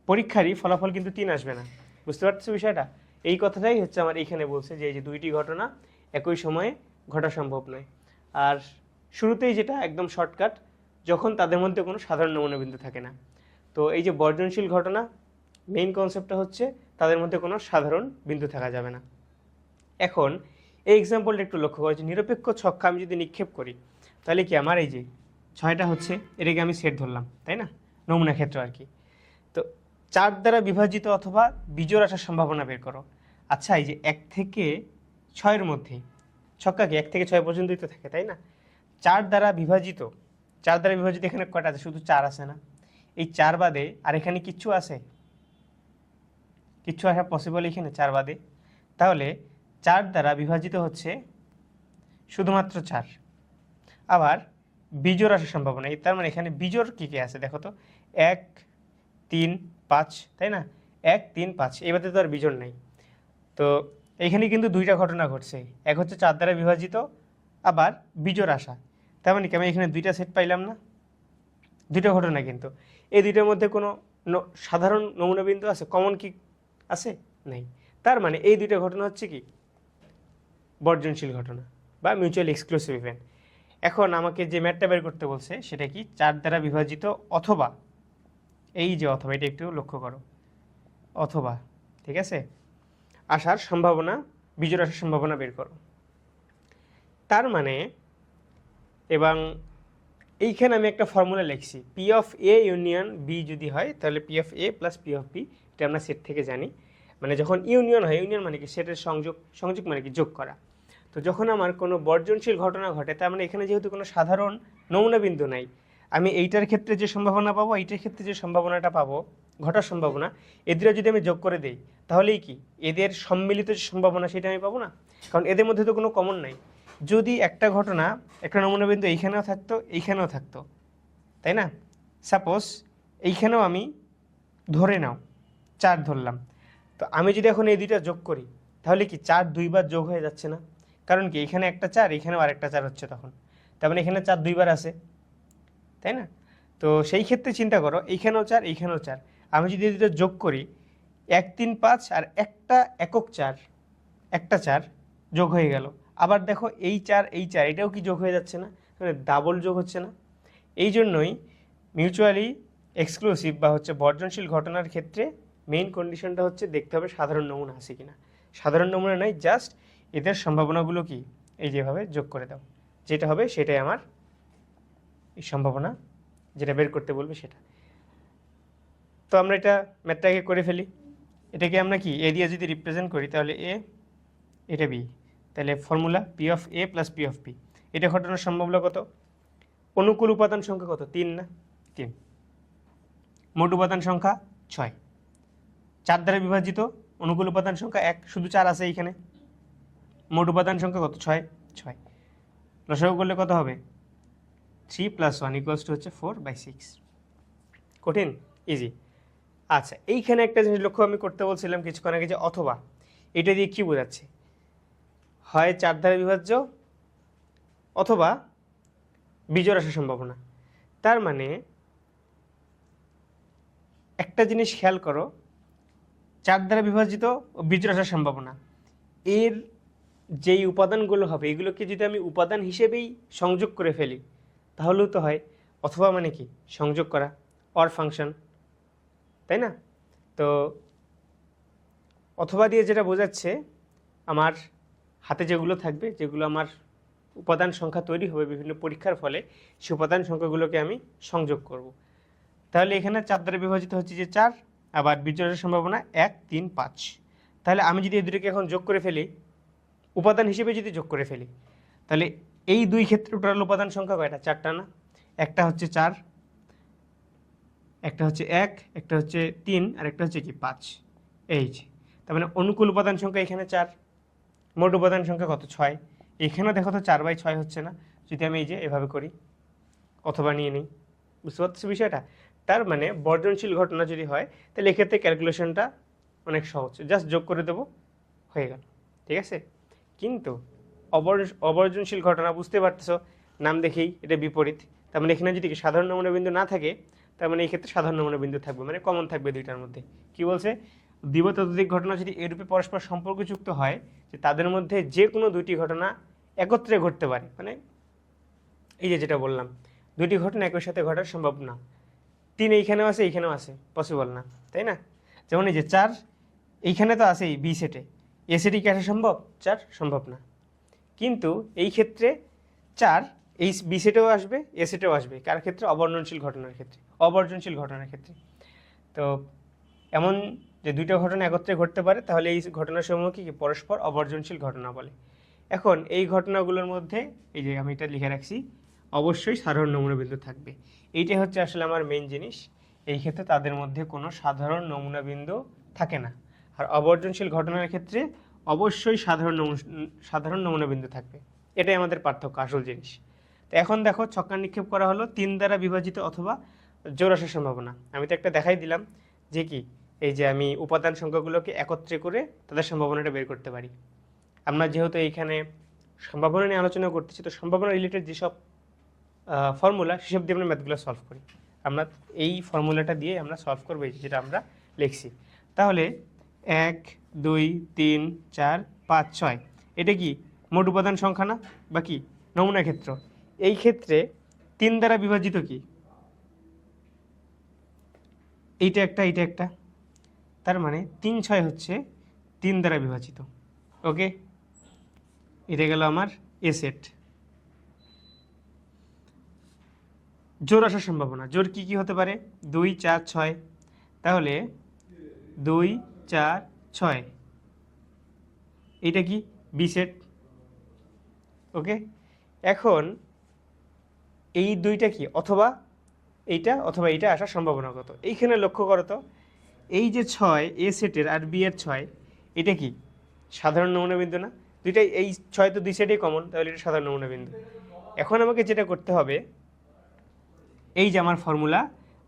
পরীক্ষারই ফলাফল কিন্তু 3 আসবে না, বুঝতে পারছো বিষয়টা? এই কথাটাই হচ্ছে আমার এইখানে বলছে যে এই যে দুইটি ঘটনা একই সময়ে ঘটা সম্ভব নয়। আর শুরুতেই যেটা একদম শর্টকাট, যখন তাদের মধ্যে কোনো সাধারণ নমুনা বিন্দু থাকে না। তো এই যে বর্জনশীল ঘটনা মেইন কনসেপ্টটা হচ্ছে তাদের মধ্যে কোনো সাধারণ বিন্দু থাকা যাবে না। এখন এই এক্সাম্পলটা একটু লক্ষ্য করো যে নিরপেক্ষ ছক্কা আমি যদি নিক্ষেপ করি তাহলে কি আমার এই যে 6টা হচ্ছে এটাকে আমি সেট ধরলাম তাই না, নমুনা ক্ষেত্র আর কি। তো 4 দ্বারা বিভাজিত অথবা বিজোড় আসার সম্ভাবনা বের করো। আচ্ছা এই যে 1 থেকে 6-এর মধ্যে ছক্কা কি 1 থেকে 6 পর্যন্তই তো থাকে তাই না, 4 দ্বারা বিভাজিত, 4 দ্বারা বিভাজিত এখানে কয়টা আছে? শুধু 4 আছে না? এই 4 বাদে আর এখানে কিচ্ছু আছে? কিচ্ছু আসা পসিবল এখানে 4 বাদে? তাহলে 4 দ্বারা বিভাজিত হচ্ছে শুধুমাত্র 4। আবার বিজোড় আসার সম্ভাবনা, তার মানে এখানে বিজোড় কী কী আছে দেখো তো, 1 3 5, তাই না? 1 3 5, এবারে তো আর বিজোড় নেই। তো এইখানে কিন্তু দুইটা ঘটনা ঘটছে, এক হচ্ছে 4 দ্বারা বিভাজিত, আবার বিজোড় আসা। তার মানে কি আমি এখানে দুইটা সেট পাইলাম না? দুইটা ঘটনা, কিন্তু এই দুইটার মধ্যে কোনো সাধারণ নমুনা বিন্দু আছে, কমন কি আছে? নেই। তার মানে এই দুইটা ঘটনা হচ্ছে কি বর্জনশীল ঘটনা বা মিউচুয়াল এক্সক্লুসিভ ইভেন্ট। এখন আমাকে যে ম্যাথটা বের করতে বলছে সেটা কি 4 দ্বারা বিভাজিত অথবা, এই যে অথবা, এটা একটু লক্ষ্য করো, অথবা, ঠিক আছে, আসার সম্ভাবনা, বিজোড় আসার সম্ভাবনা বের করো। তার মানে এবং এইখানে আমি একটা ফর্মুলা লিখছি, P of A union B যদি হয় তাহলে P of A plus P of B, এটা আমরা সেট থেকে জানি। মানে যখন ইউনিয়ন হয়, ইউনিয়ন মানে কি সেটের সংযোগ, সংযোগ মানে কি যোগ করা। তো যখন আমার কোনো বর্জনশীল ঘটনা ঘটে, তার মানে এখানে যেহেতু কোনো সাধারণ নমুনা বিন্দু নাই, আমি এইটার ক্ষেত্রে যে সম্ভাবনা পাবো, এইটার ক্ষেত্রে যে সম্ভাবনাটা পাবো, ঘটার সম্ভাবনা, এদের যদি আমি যোগ করে দেই তাহলেই কি এদের সম্মিলিত যে সম্ভাবনা সেটা আমি পাবো না, কারণ এদের মধ্যে তো কোনো কমন নাই। যদি একটা ঘটনা, একটা নমুনা বিন্দু এইখানেও থাকতো, এইখানেও থাকতো, তাই না? সাপোজ এইখানেও আমি ধরে নাও 4 ধরলাম, তো আমি যদি এখন এই দুইটা যোগ করি তাহলে কি 4 দুইবার যোগ হয়ে যাচ্ছে না? কারণ কি এখানে একটা 4, এখানেও আরেকটা 4 হচ্ছে, তখন তার মানে এখানে 4 দুইবার আছে, তাই না? তো সেই ক্ষেত্রে চিন্তা করো, এইখানেও 4, এইখানেও 4, আমি যদি এই দুটো যোগ করি 1 3 5 আর একটা একক 4, একটা 4 যোগ হয়ে গেল। আবার দেখো এই 4 এই 4 এটাও কি যোগ হয়ে যাচ্ছে না? মানে ডাবল যোগ হচ্ছে না? এই জন্যই মিউচুয়ালি এক্সক্লুসিভ বা হচ্ছে বর্জনশীল ঘটনার ক্ষেত্রে মেইন কন্ডিশনটা হচ্ছে দেখতে হবে সাধারণ নমুনা আছে কিনা। সাধারণ নমুনা নাই, জাস্ট এদের সম্ভাবনাগুলো কি এই যেভাবে যোগ করে দাও, যেটা হবে সেটাই আমার এই সম্ভাবনা, যেটা বের করতে বলবে সেটা। তো আমরা এটা ম্যাথটাকে করে ফেলি। এটাকে আমরা কি এ দিয়ে যদি রিপ্রেজেন্ট করি তাহলে এ, এটা বি, তাহলে formula P of A plus P of B. এটা ঘটানোর সম্ভাবনা কত? অনুকূল উপাদান সংখ্যা কত? 3 না? 3। মোট উপাদান সংখ্যা 6। 4 দ্বারা বিভাজিত অনুকূল উপাদান সংখ্যা 1, শুধু 4 আছে এইখানে। মোট উপাদান সংখ্যা কত? 6। 6 লসাগু করলে কত হবে? 3 + 1 = হচ্ছে 4/6। কঠিন? ইজি। আচ্ছা, এইখানে একটা জিনিস লক্ষ্য আমি করতে বলছিলাম কিছুক্ষণ আগে, যে অথবা, এটা দিয়ে কি বোঝাচ্ছে? হয় 4 দ্বারা বিভাজ্য অথবা বিজোড় আসার সম্ভাবনা। তার মানে একটা জিনিস খেয়াল করো, 4 দ্বারা বিভাজিত ও বিজোড় আসার সম্ভাবনা, এর যেই উপাদানগুলো হবে এগুলোকে যদি আমি উপাদান হিসেবেই সংযোগ করে ফেলি তাহলেও তো হয়। অথবা মানে কি সংযোগ করা, অর ফাংশন, তাই না? তো অথবা দিয়ে যেটা বোঝাচ্ছে, আমার হাতে যেগুলো থাকবে, যেগুলো আমার উপাদান সংখ্যা তৈরি হবে বিভিন্ন পরীক্ষার ফলে, সেই উপাদান সংখ্যাগুলোকে আমি সংযোগ করব। তাহলে এখানে 4 দ্বারা বিভাজিত হচ্ছে যে 4, আবার বিজোড়ের সম্ভাবনা 1 3 5। তাহলে আমি যদি এই দুটোকে এখন যোগ করে ফেলি, উপাদান হিসেবে যদি যোগ করে ফেলি, তাহলে এই দুই ক্ষেত্রে টোটাল উপাদান সংখ্যা কয়টা? 4টা না? একটা হচ্ছে 4, একটা হচ্ছে 1, একটা হচ্ছে 3, আর একটা হচ্ছে কি 5। এই যে, তার মানে অনুকূল উপাদান সংখ্যা এখানে 4, মোট উপাদান সংখ্যা কত? 6। এখানেও দেখো তো 4/6 হচ্ছে না, যদি আমি এই যে এভাবে করি অথবা নিয়ে নিই। বুঝতে পারছো বিষয়টা? তার মানে বর্জনশীল ঘটনা যদি হয় তাহলে এক্ষেত্রে ক্যালকুলেশনটা অনেক সহজ, জাস্ট যোগ করে দেবো, হয়ে গেল, ঠিক আছে? কিন্তু অবর্জনশীল ঘটনা, বুঝতে পারতেছো নাম দেখেই এটা বিপরীত। তার মানে এখানে যদি সাধারণ নমুনা বিন্দু না থাকে, তার মানে এই ক্ষেত্রে সাধারণ নমুনা বিন্দু থাকবে, মানে কমন থাকবে দুইটার মধ্যে। কি বলছে? দ্বিতীয় ততোধিক ঘটনা যদি এরূপে পরস্পর সম্পর্কযুক্ত হয় যে তাদের মধ্যে যে কোনো দুইটি ঘটনা একত্রে ঘটতে পারে, মানে এই যে যেটা বললাম, দুইটি ঘটনা একই সাথে ঘটার সম্ভব না। 3 এইখানেও আছে, এইখানেও আছে, পসিবল না, তাই না? যেমন এই যে 4 এইখানে তো আছেই বি সেটে, এ সেটে কি আসা সম্ভব? 4 সম্ভব না। কিন্তু এই ক্ষেত্রে 4 এই বি সেটেও আসবে, এ সেটেও আসবে, কার ক্ষেত্রে? অবর্ণনশীল ঘটনার ক্ষেত্রে, অবর্জনশীল ঘটনার ক্ষেত্রে। তো এমন যে দুইটা ঘটনা একত্রে ঘটতে পারে, তাহলে এই ঘটনার সমূহকে কি পরস্পর অবর্জনশীল ঘটনা বলে। এখন এই ঘটনাগুলোর মধ্যে এই যে আমি এটা লিখে রাখছি, অবশ্যই সাধারণ নমুনা বিন্দু থাকবে। এইটাই হচ্ছে আসলে আমার মেইন জিনিস। এই ক্ষেত্রে তাদের মধ্যে কোনো সাধারণ নমুনা বিন্দু থাকে না। আর অবর্জনশীল ঘটনার ক্ষেত্রে অবশ্যই সাধারণ নমুনা বিন্দু থাকবে। এটাই আমাদের পার্থক্য, আসল জিনিস। তো এখন দেখো ছক্কা নিক্ষেপ করা হলো 3 দ্বারা বিভাজিত অথবা জোর আসার সম্ভাবনা। আমি তো একটা দেখাই দিলাম যে কি, এই যে আমি উপাদান সংখ্যাগুলোকে একত্রে করে তাদের সম্ভাবনাটা বের করতে পারি। আমরা যেহেতু এইখানে সম্ভাবনা নিয়ে আলোচনা করতেছি, তো সম্ভাবনা রিলেটেড যেসব ফর্মুলা সেসব দিয়ে আমরা ম্যাথগুলো সলভ করি। আমরা এই ফর্মুলাটা দিয়ে আমরা সলভ করবো, যেটা আমরা লিখছি। তাহলে 1 2 3 4 5 6 এটা কি মোট উপাদান সংখ্যা না, বা কি নমুনা ক্ষেত্র? এই ক্ষেত্রে 3 দ্বারা বিভাজিত কি, এইটা একটা, তার মানে 3 6 হচ্ছে 3 দ্বারা বিভাজিত। ওকে, এটা গেল আমার এ সেট। জোর আসার সম্ভাবনা, জোর কি কি হতে পারে? 2 4 6, তাহলে 2 4 6 এটা কি বি সেট। ওকে, এখন এই দুইটা কি অথবা এইটা আসার সম্ভাবনা কত? এইখানে লক্ষ্য করো তো, এই যে 6 এ সেটের আর বি এর 6, এটা কি সাধারণ নমুনা বিন্দু না? দুইটাই, এই 6 তো দুই সেটেই কমন, তাহলে এটা সাধারণ নমুনা বিন্দু। এখন আমাকে যেটা করতে হবে, এই যে আমার ফর্মুলা,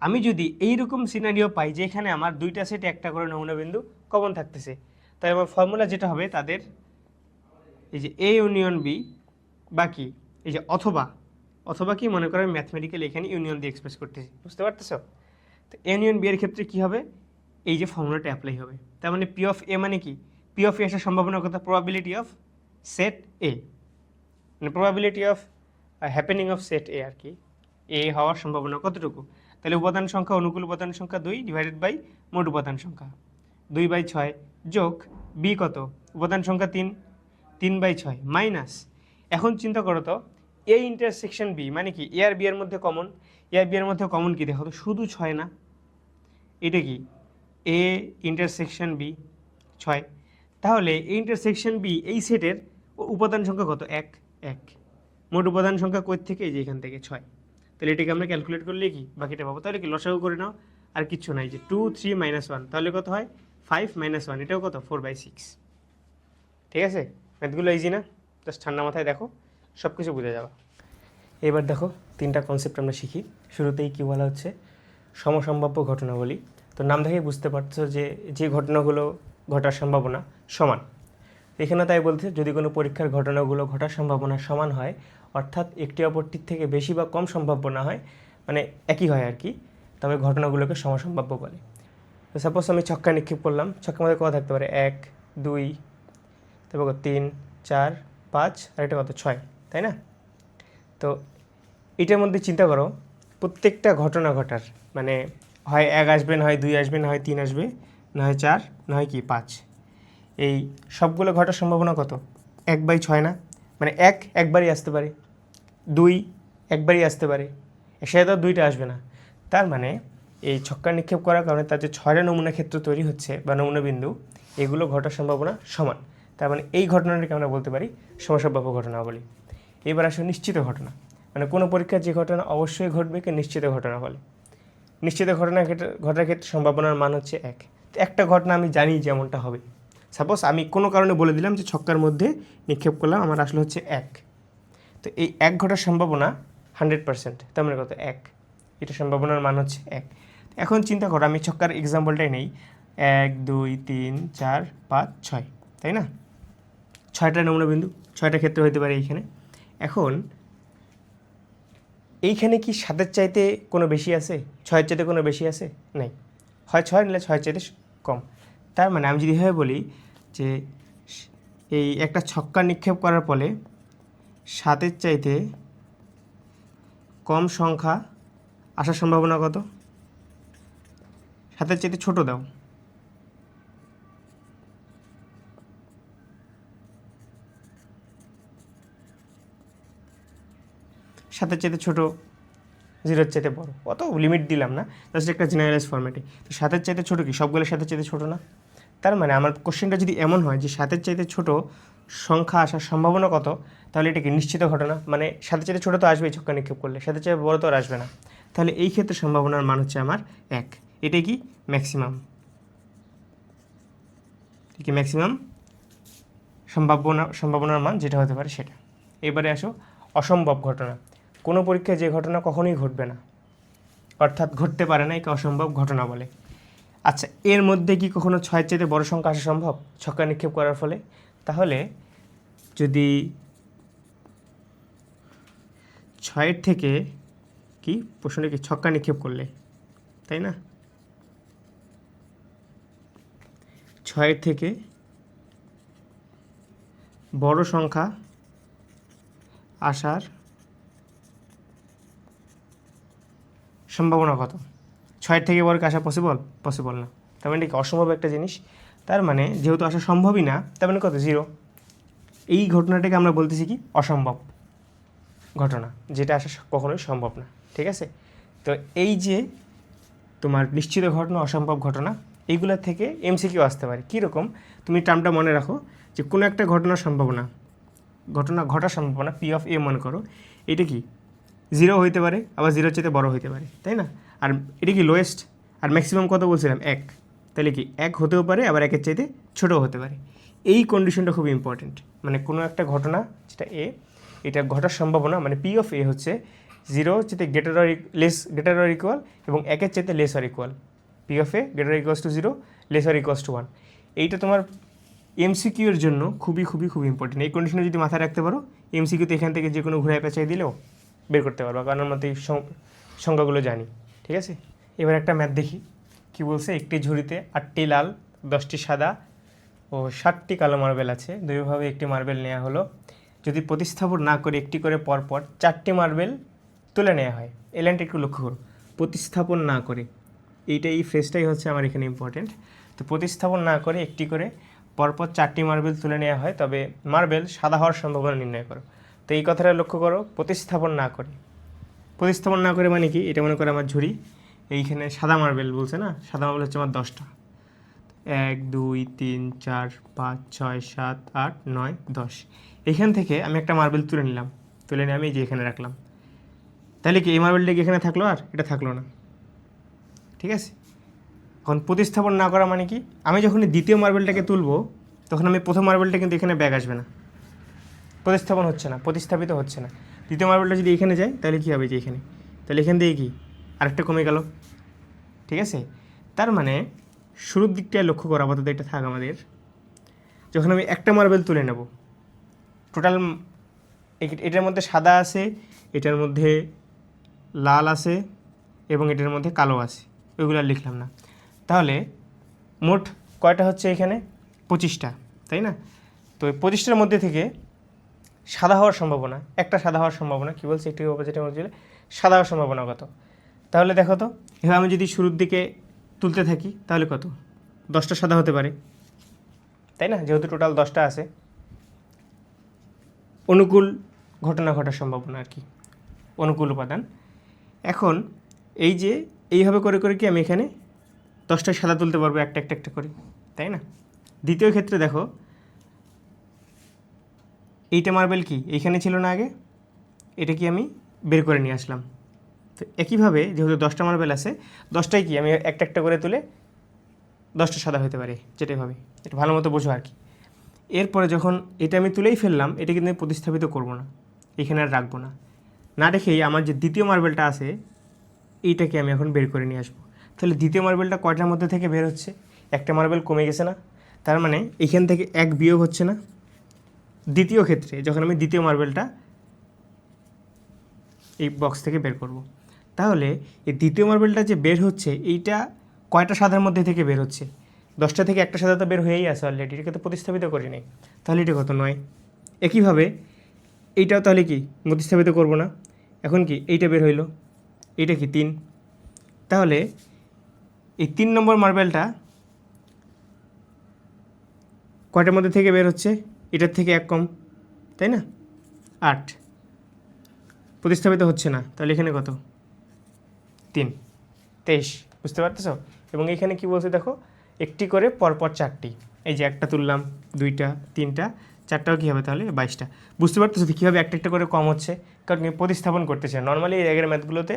আমি যদি এইরকম সিনারিও পাই যে এখানে আমার দুইটা সেটে একটা করে নমুনা বিন্দু কমন থাকতেছে, তাই আমার ফর্মুলা যেটা হবে তাদের এই যে এ ইউনিয়ন বি, বা কি এই যে অথবা কি মনে করো ম্যাথমেটিক্যালি এখানে ইউনিয়ন দিয়ে এক্সপ্রেস করতেছি, বুঝতে পারতেছো? তো ইউনিয়ন বি এর ক্ষেত্রে কি হবে, এই যে ফর্মুলাটা অ্যাপ্লাই হবে। তার মানে পি অফ এ মানে কি, পি অফ এ আসার সম্ভাবনা কত? প্রবাবিলিটি অফ সেট এ, মানে probability of happening of set A আর কি, এ হওয়ার সম্ভাবনা কতটুকু? তাহলে উপাদান সংখ্যা, অনুকূল উপাদান সংখ্যা 2 ডিভাইডেড বাই মোট উপাদান সংখ্যা 2/6 যোগ বি কত, উপাদান সংখ্যা 3 3/6 মাইনাস, এখন চিন্তা করো তো, এ ইন্টারসেকশন বি মানে কি, এ আর বি এর মধ্যে কমন, এ আর বি এর মধ্যে কমন কি দেখো তো, শুধু 6 না, এটা কি এ ইন্টারসেকশন বি 6, তাহলে এ ইন্টারসেকশন বি এই সেটের উপাদান সংখ্যা কত? 1 1, মোট উপাদান সংখ্যা কই থেকে, এই যে এখান থেকে 6, তাহলে এটাকে আমরা ক্যালকুলেট করলে কি বাকিটা পাবো। তাহলে কি লসাগু করে নাও, আর কিচ্ছু নাই, যে 2 3 -1, তাহলে কত হয় 5 - 1, এটাও কত 4/6। ঠিক আছে, ম্যাথগুলো ইজি না? জাস্ট ঠান্ডা মাথায় দেখো, সব কিছু বুঝে যাবে। এবার দেখো 3টা কনসেপ্ট আমরা শিখি। শুরুতেই কি বলা হচ্ছে, সমসম্ভাব্য ঘটনাবলী। তো নাম দেখেই বুঝতে পারছো যে যে ঘটনাগুলো ঘটার সম্ভাবনা সমান। এখানে তাই বলতে, যদি কোনো পরীক্ষার ঘটনাগুলো ঘটার সম্ভাবনা সমান হয়, অর্থাৎ একটি অপরটির থেকে বেশি বা কম সম্ভাব্য না হয়, মানে একই হয় আর কি, তবে ঘটনাগুলোকে সমসম্ভাব্য বলে। তো সাপোজ আমি ছক্কা নিক্ষেপ করলাম, ছক্কার মধ্যে কত থাকতে পারে? 1 2, তারপর 3 4 5, আর এটা কত 6, তাই না? তো এটার মধ্যে চিন্তা করো, প্রত্যেকটা ঘটনা ঘটার মানে হয় 1 আসবে, না হয় 2 আসবে, না হয় 3 আসবে, না হয় 4, না হয় কি 5, এই সবগুলো ঘটার সম্ভাবনা কত? 1/6 না? মানে 1 একবারই আসতে পারে, 2 একবারই আসতে পারে, একসাথে তো 2টা আসবে না। তার মানে এই ছক্কা নিক্ষেপ করার কারণে তার যে 6টা নমুনা ক্ষেত্র তৈরি হচ্ছে বা নমুনা বিন্দু, এগুলো ঘটার সম্ভাবনা সমান। তার মানে এই ঘটনাটাকে আমরা বলতে পারি সমসম্ভাব্য ঘটনা বলি। এবার আসলে নিশ্চিত ঘটনা, মানে কোনো পরীক্ষার যে ঘটনা অবশ্যই ঘটবে কে নিশ্চিত ঘটনা বলে। নিশ্চিত ঘটার ক্ষেত্রে সম্ভাবনার মান হচ্ছে 1। তো একটা ঘটনা আমি জানি যেমনটা হবে, সাপোজ আমি কোনো কারণে বলে দিলাম যে ছক্কার মধ্যে নিক্ষেপ করলাম, আমার আসলে হচ্ছে 1, তো এই 1 ঘটার সম্ভাবনা 100%, তার মানে কত? 1, এটা সম্ভাবনার মান হচ্ছে 1। এখন চিন্তা করো, আমি ছক্কার এক্সাম্পলটাই নেই, 1 2 3 4 5 6, তাই না? 6টা নমুনা বিন্দু, 6টা ক্ষেত্র হতে পারে এইখানে। এখন এইখানে কি 7-এর চাইতে কোনো বেশি আছে? 6-এর চাইতে কোনো বেশি আছে? নেই, হয় 6 নিলে 6-এর চাইতে কম। তার মানে আমি যদি এভাবে বলি যে এই একটা ছক্কা নিক্ষেপ করার ফলে 7-এর চাইতে কম সংখ্যা আসার সম্ভাবনা কত? 7-এর চাইতে ছোট দাও, সাতের চাইতে ছোট, 0-এর চাইতে বড়, অত লিমিট দিলাম না, জাস্ট একটা জেনারেলাইজ ফরম্যাটে। তো 7-এর চাইতে ছোটো কি, সবগুলো 7-এর চাইতে ছোটো না? তার মানে আমার কোশ্চেনটা যদি এমন হয় যে 7-এর চাইতে ছোট সংখ্যা আসার সম্ভাবনা কত, তাহলে এটা কি নিশ্চিত ঘটনা, মানে 7-এর চাইতে ছোটো তো আসবেই ছক্কা নিক্ষেপ করলে, 7-এর চাইতে বড় তো আর আসবে না। তাহলে এই ক্ষেত্রে সম্ভাবনার মান হচ্ছে আমার 1, এটাই কি ম্যাক্সিমাম, ঠিক ম্যাক্সিমাম সম্ভাবনার মান যেটা হতে পারে সেটা। এবারে আসো অসম্ভব ঘটনা। কোনো পরীক্ষায় যে ঘটনা কখনোই ঘটবে না, অর্থাৎ ঘটতে পারে না, একে অসম্ভব ঘটনা বলে। আচ্ছা, এর মধ্যে কি কখনো 6-এর চাইতে বড় সংখ্যা আসা সম্ভব ছক্কা নিক্ষেপ করার ফলে? তাহলে যদি 6-এর থেকে কি প্রশ্নটা কি ছক্কা নিক্ষেপ করলে, তাই না, 6-এর থেকে বড় সংখ্যা আসার সম্ভাবনা কত? 6-এর থেকে বড় কি আসা পসিবল না। তার মানে কি অসম্ভব একটা জিনিস, তার মানে যেহেতু আসা সম্ভবই না, তার মানে কত? 0। এই ঘটনাটাকে আমরা বলতেছি কি অসম্ভব ঘটনা, যেটা আসা কখনোই সম্ভব না। ঠিক আছে, তো এই যে তোমার নিশ্চিত ঘটনা, অসম্ভব ঘটনা, এইগুলোর থেকে এমসিকিউ আসতে পারে। কীরকম? তুমি টার্মটা মনে রাখো যে কোনো একটা ঘটনার ঘটার সম্ভাবনা পি অফ এ মনে করো, এটা কি 0 হইতে পারে, আবার 0-এর চাইতে বড় হইতে পারে, তাই না? আর এটা কি লোয়েস্ট, আর ম্যাক্সিমাম কত বলছিলাম? 1। তাহলে কি 1 হতেও পারে, আবার 1-এর চাইতে ছোটও হতে পারে। এই কন্ডিশনটা খুব ইম্পর্টেন্ট। মানে কোনো একটা ঘটনা যেটা এ, এটা ঘটার সম্ভাবনা মানে পি অফ এ হচ্ছে 0 চাইতে গ্রেটার অর ইকুয়াল এবং 1-এর চাইতে less or equal. P of A greater equals to 0, less or equals to 1। এইটা তোমার এমসিকিউ এর জন্য খুবই ইম্পর্টেন্ট। এই কন্ডিশনে যদি মাথায় রাখতে পারো, এমসিকিউতে এখান থেকে যে কোনো ঘুরায় পেঁচাই দিলেও বের করতে পারবো, কারণ আমরা তো এই সংখ্যাগুলো জানি। ঠিক আছে, এবার একটা ম্যাথ দেখি কি বলছে। একটি ঝুড়িতে 8টি লাল, 10টি সাদা ও 60টি কালো মার্বেল আছে। দুইভাবে একটি মার্বেল নেওয়া হলো। যদি প্রতিস্থাপন না করে একটি করে পরপর 4টি মার্বেল তুলে নেওয়া হয়। এই লাইনটা একটু লক্ষ্য করো, প্রতিস্থাপন না করে, এই ফ্রেজটাই হচ্ছে আমার এখানে ইম্পর্টেন্ট। তো প্রতিস্থাপন না করে একটি করে পরপর 4টি মার্বেল তুলে নেওয়া হয়, তবে মার্বেল সাদা হওয়ার সম্ভাবনা নির্ণয় করো। তো এই কথাটা লক্ষ্য করো, প্রতিস্থাপন না করে মানে কি? এটা মনে করো আমার ঝুড়ি, এইখানে সাদা মার্বেল বলছে না, সাদা মার্বেল হচ্ছে আমার 10টা। 1 2 3 4 5 6 7 8 9 10। এখান থেকে আমি একটা মার্বেল তুলে নিয়ে আমি এই যে এখানে রাখলাম। তাহলে কি এই মার্বেলটা কি এখানে থাকলো? আর এটা থাকলো না। ঠিক আছে, এখন প্রতিস্থাপন না করা মানে কি? আমি যখন দ্বিতীয় মার্বেলটাকে তুলবো, তখন আমি প্রথম মার্বেলটা কিন্তু এখানে ব্যাক আসবে না, প্রতিস্থাপিত হচ্ছে না। দ্বিতীয় মার্বেলটা যদি এখানে যায়, তাহলে কী হবে? যে এখানে, তাহলে এখান থেকে কি আরেকটা কমে গেল। ঠিক আছে, তার মানে শুরুর দিকটায় লক্ষ্য করা, আপাতত এটা থাক আমাদের। যখন আমি একটা মার্বেল তুলে নেব, টোটাল এটার মধ্যে সাদা আছে, এটার মধ্যে লাল আছে এবং এটার মধ্যে কালো আছে, ওইগুলো আর লিখলাম না। তাহলে মোট কয়টা হচ্ছে এখানে? 25টা, তাই না? তো এই 25টার মধ্যে থেকে সাদা হওয়ার সম্ভাবনা, একটা সাদা হওয়ার সম্ভাবনা কী বলছে? একটি অপোজিটের মধ্যে সাদা হওয়ার সম্ভাবনা কত? তাহলে দেখো তো, এভাবে আমি যদি শুরুর দিকে তুলতে থাকি, তাহলে কত? 10টা সাদা হতে পারে, তাই না? যেহেতু টোটাল 10টা আছে। অনুকূল ঘটনা ঘটার সম্ভাবনা আর কি, অনুকূল উপাদান। এখন এই যে এইভাবে করে কি আমি এখানে 10টা সাদা তুলতে পারবো একটা করে, তাই না? দ্বিতীয় ক্ষেত্রে দেখো, এইটা মার্বেল কি এইখানে ছিল না আগে, এটা কি আমি বের করে নিয়ে আসলাম। তো একইভাবে যেহেতু 10টা মার্বেল আছে, 10টাই কি আমি একটা করে তুলে 10টা সাদা হতে পারে, যেটাই ভাবে। এটা ভালো মতো বোঝো আর কি। এরপরে যখন এটা আমি তুলেই ফেললাম, এটা কিন্তু আমি প্রতিস্থাপিত করবো না, এখানে আর রাখবো না রেখেই আমার যে দ্বিতীয় মার্বেলটা আছে, এইটাকে আমি এখন বের করে নিয়ে আসবো। তাহলে দ্বিতীয় মার্বেলটা কয়টার মধ্যে থেকে বের হচ্ছে? একটা মার্বেল কমে গেছে না? তার মানে এখান থেকে 1 বিয়োগ হচ্ছে না? দ্বিতীয় ক্ষেত্রে যখন আমি দ্বিতীয় মার্বেলটা এই বক্স থেকে বের করব, তাহলে এই দ্বিতীয় মার্বেলটা যে বের হচ্ছে, এইটা কয়টা সাদার মধ্যে থেকে বের হচ্ছে? 10টা থেকে একটা সাদা তো বের হয়েই আছে অলরেডি, এটাকে তো প্রতিস্থাপিত করি নাই। তাহলে এটা কত? 9। একইভাবে এইটাও তাহলে কি প্রতিস্থাপিত করব না? এখন কি এইটা বের হইলো, এইটা কি 3। তাহলে এই 3 নম্বর মার্বেলটা কয়টার মধ্যে থেকে বের হচ্ছে? এটার থেকে 1 কম, তাই না? 8। প্রতিস্থাপিত হচ্ছে না, তাহলে এখানে কত? 3, 23। বুঝতে পারতেছ? এবং এখানে কি বলছে দেখো, একটি করে পরপর 4টি। এই যে একটা তুললাম, 2টা, 3টা, 4টাও কী হবে? তাহলে 22টা। বুঝতে পারতেছো কীভাবে একটা করে কম হচ্ছে? কারণ প্রতিস্থাপন করতেছে। নর্মালি এই আগের ম্যাথগুলোতে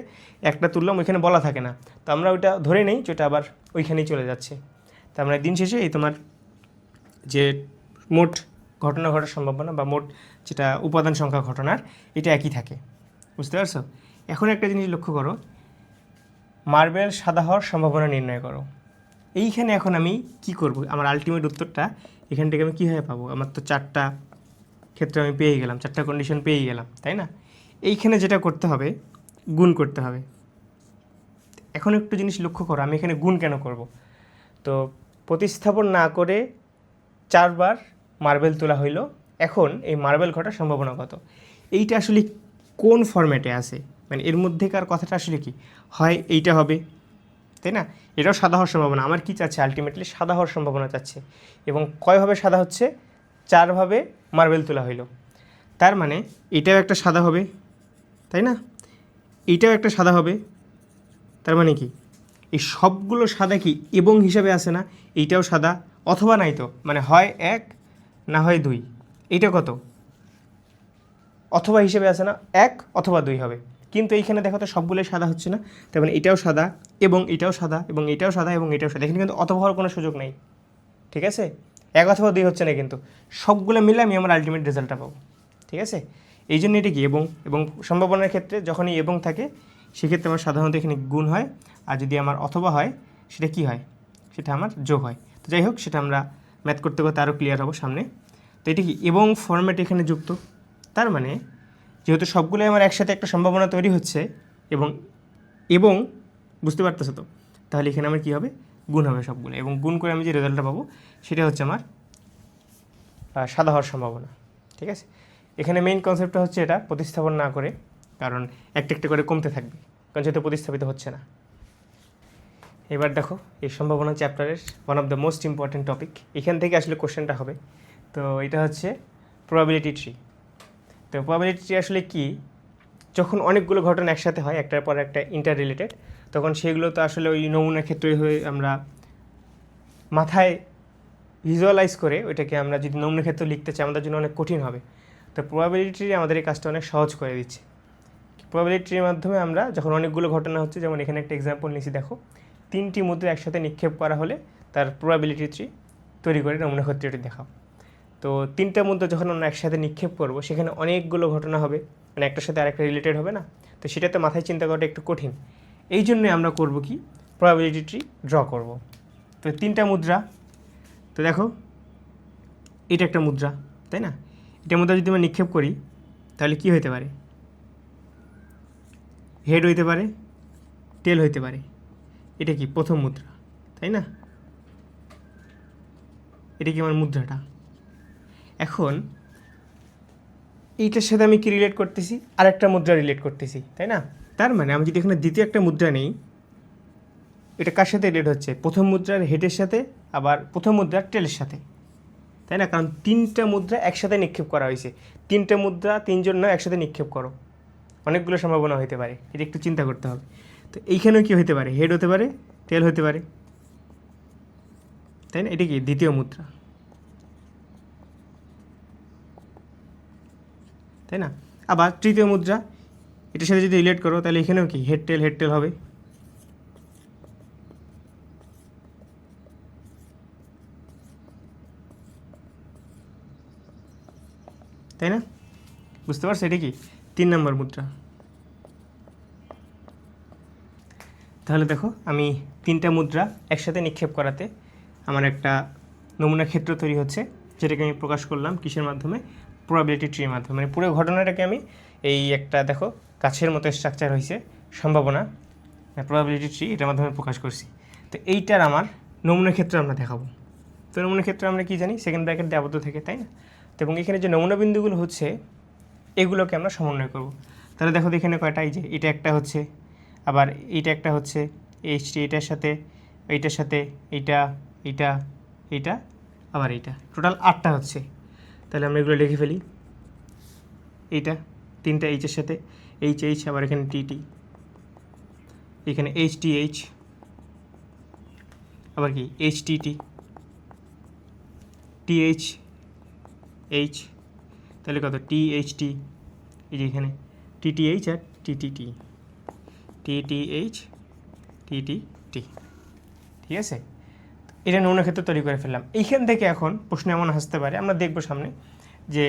একটা তুললাম, ওইখানে বলা থাকে না, তো আমরা ওইটা ধরে নেই যে ওটা আবার ওইখানেই চলে যাচ্ছে। তার মানে দিন শেষে এই তোমার যে মোট ঘটনা ঘটার সম্ভাবনা বা মোট যেটা উপাদান সংখ্যা ঘটনার এটা একই থাকে, বুঝতে পারছো? এখন একটা জিনিস লক্ষ্য করো, মার্বেল সাদা হওয়ার সম্ভাবনা নির্ণয় করো। এইখানে এখন আমি কি করব, আমার আলটিমেট উত্তরটা এখান থেকে আমি কীভাবে পাবো? আমার তো 4টা ক্ষেত্রে আমি পেয়ে গেলাম, 4টা কন্ডিশন পেয়ে গেলাম, তাই না? এইখানে যেটা করতে হবে, গুণ করতে হবে। এখন একটু জিনিস লক্ষ্য করো, আমি এখানে গুণ কেন করব? তো প্রতিস্থাপন না করে 4বার মার্বেল তোলা হইলো, এখন এই মার্বেল ঘটার সম্ভাবনা কত? এইটা আসলে কোন ফরম্যাটে আছে, মানে এর মধ্যেকার কথাটা আসলে কি হয়? এইটা হবে, তাই না? এটাও সাদা হওয়ার সম্ভাবনা। আমার কি চাচ্ছে? আলটিমেটলি সাদা হওয়ার সম্ভাবনা চাচ্ছে। এবং কয়ভাবে সাদা হচ্ছে? 4ভাবে মার্বেল তোলা হইলো। তার মানে এটাও একটা সাদা হবে, তাই না? এইটাও একটা সাদা হবে। তার মানে কি এই সবগুলো সাদা কি এবং হিসাবে আসে না? এইটাও সাদা, অথবা নাই তো, মানে হয় 1 না হয় 2। এইটা কত? অথবা হিসেবে আসে না, 1 অথবা 2 হবে। কিন্তু এইখানে দেখো তো সবগুলোই সাদা হচ্ছে না, তার মানে এটাও সাদা এবং এটাও সাদা এবং এটাও সাদা এবং এটাও সাদা। এখানে কিন্তু অথবা হওয়ার কোনো সুযোগ নেই, ঠিক আছে? 1 অথবা 2 হচ্ছে না, কিন্তু সবগুলো মিলে আমি আমার আলটিমেট রেজাল্টটা পাবো, ঠিক আছে? এই জন্য এটা কি এবং সম্ভাবনার ক্ষেত্রে যখনই এবং থাকে সেক্ষেত্রে আমার সাধারণত এখানে গুণ হয়, আর যদি আমার অথবা হয় সেটা কি হয়? সেটা আমার যোগ হয়। তো যাই হোক, সেটা আমরা ম্যাথ করতে করতে আরও ক্লিয়ার হবো সামনে। তো এটা কি এবং ফরম্যাট এখানে যুক্ত, তার মানে যেহেতু সবগুলোই আমার একসাথে একটা সম্ভাবনা তৈরি হচ্ছে এবং বুঝতে পারতেছো তো, তাহলে এখানে আমার কী হবে? গুণ হবে সবগুলো, এবং গুণ করে আমি যে রেজাল্টটা পাবো সেটা হচ্ছে আমার সাদা হওয়ার সম্ভাবনা, ঠিক আছে? এখানে মেইন কনসেপ্টটা হচ্ছে এটা প্রতিস্থাপন না করে, কারণ একটা একটা করে কমতে থাকবে, কারণ যেহেতু প্রতিস্থাপিত হচ্ছে না। এবার দেখো, এই সম্ভাবনা চ্যাপ্টারের one of the most important topic, এখান থেকে আসলে কোশ্চেনটা হবে। তো এটা হচ্ছে প্রবাবিলিটি ট্রি। তো প্রবাবিলিটি ট্রি আসলে কি? যখন অনেকগুলো ঘটনা একসাথে হয়, একটার পর একটা ইন্টার রিলেটেড, তখন সেগুলো তো আসলে ওই নমুনার ক্ষেত্রে হয়ে আমরা মাথায় ভিজুয়ালাইজ করে ওইটাকে আমরা যদি নমুনার ক্ষেত্রে লিখতে চাই আমাদের জন্য অনেক কঠিন হবে। তো প্রবাবিলিটি আমাদের এই কাজটা অনেক সহজ করে দিচ্ছে। প্রবাবিলিটির মাধ্যমে আমরা যখন অনেকগুলো ঘটনা হচ্ছে, যেমন এখানে একটা এক্সাম্পল নিয়েছি, দেখো 3টি মুদ্রা একসাথে নিক্ষেপ করা হলে তার প্রবাবিলিটি ট্রি তৈরি করে নমুনা ক্ষেত্রটি দেখাও। তো 3টা মুদ্রা যখন আমরা একসাথে নিক্ষেপ করব, সেখানে অনেকগুলো ঘটনা হবে, মানে একটার সাথে আরেকটা রিলেটেড হবে না? তো সেটা তো মাথায় চিন্তা করাটা একটু কঠিন। এই জন্যে আমরা করব কি, প্রবাবিলিটি ট্রি ড্র করব। তো 3টা মুদ্রা, তো দেখো এটা একটা মুদ্রা, তাই না? এটা মুদ্রা যদি আমরা নিক্ষেপ করি তাহলে কি হতে পারে? হেড হইতে পারে, টেল হইতে পারে। এটা কি প্রথম মুদ্রা, তাই না? এটা কি আমার মুদ্রাটা। এখন এইটার সাথে আমি কি রিলেট করতেছি? আরেকটা মুদ্রা রিলেট করতেছি, তাই না? তার মানে আমি যদি এখানে দ্বিতীয় একটা মুদ্রা নেই, এটা কার সাথে রিলেট হচ্ছে? প্রথম মুদ্রার হেডের সাথে, আবার প্রথম মুদ্রার টেলের সাথে, তাই না? কারণ 3টা মুদ্রা একসাথে নিক্ষেপ করা হয়েছে। 3টা মুদ্রা 3জন না একসাথে নিক্ষেপ করো, অনেকগুলো সম্ভাবনা হতে পারে, এটা একটু চিন্তা করতে হবে। তো এইখানেও কি হতে পারে? হেড হতে পারে, টেল হতে পারে, তাই না? এটা কি দ্বিতীয় মুদ্রা, তাই না? আবার তৃতীয় মুদ্রা, এটার সাথে যদি রিলেট করো তাহলে এখানেও কি হেড টেল হবে, তাই না? বুঝতে পারছো? এটা কি 3 নম্বর মুদ্রা। তাহলে দেখো, আমি 3টা মুদ্রা একসাথে নিক্ষেপ করাতে আমার একটা নমুনা ক্ষেত্র তৈরি হচ্ছে, যেটাকে আমি প্রকাশ করলাম কিসের মাধ্যমে? প্রবাবিলিটি ট্রির মাধ্যমে। মানে পুরো ঘটনাটাকে আমি এই একটা দেখো গাছের মতো স্ট্রাকচার হয়েছে সম্ভাবনা, প্রবাবিলিটি ট্রি, এটার মাধ্যমে প্রকাশ করছি। তো এইটার আমার নমুনা ক্ষেত্র আমরা দেখাবো। তো নমুনা ক্ষেত্রে আমরা কি জানি? সেকেন্ড ব্র্যাকেট দিয়ে আবদ্ধ থেকে, তাই না? তো এবং এখানে যে নমুনা বিন্দুগুলো হচ্ছে এগুলোকে আমরা সমন্বয় করব। তাহলে দেখো এখানে কয়টা? এই যে এটা একটা হচ্ছে, আবার এইটা একটা হচ্ছে, এইচটি এটার সাথে, এইটার সাথে, এইটা, এইটা, এইটা, আবার এইটা, টোটাল 8টা হচ্ছে। তাহলে আমরা এগুলো লিখে ফেলি। এইটা 3টা এইচের সাথে এইচ, আবার এখানে টি, এখানে এইচ, আবার কি টি, এইচ, তাহলে কত? টি, এই যে এখানে টিটিএইচ আর টিটিটি, টিটিএইচ, টিটিটি, ঠিক আছে? এটা নমুনা ক্ষেত্র তৈরি করে ফেললাম। এইখান থেকে এখন প্রশ্ন এমন আসতে পারে, আমরা দেখবো সামনে যে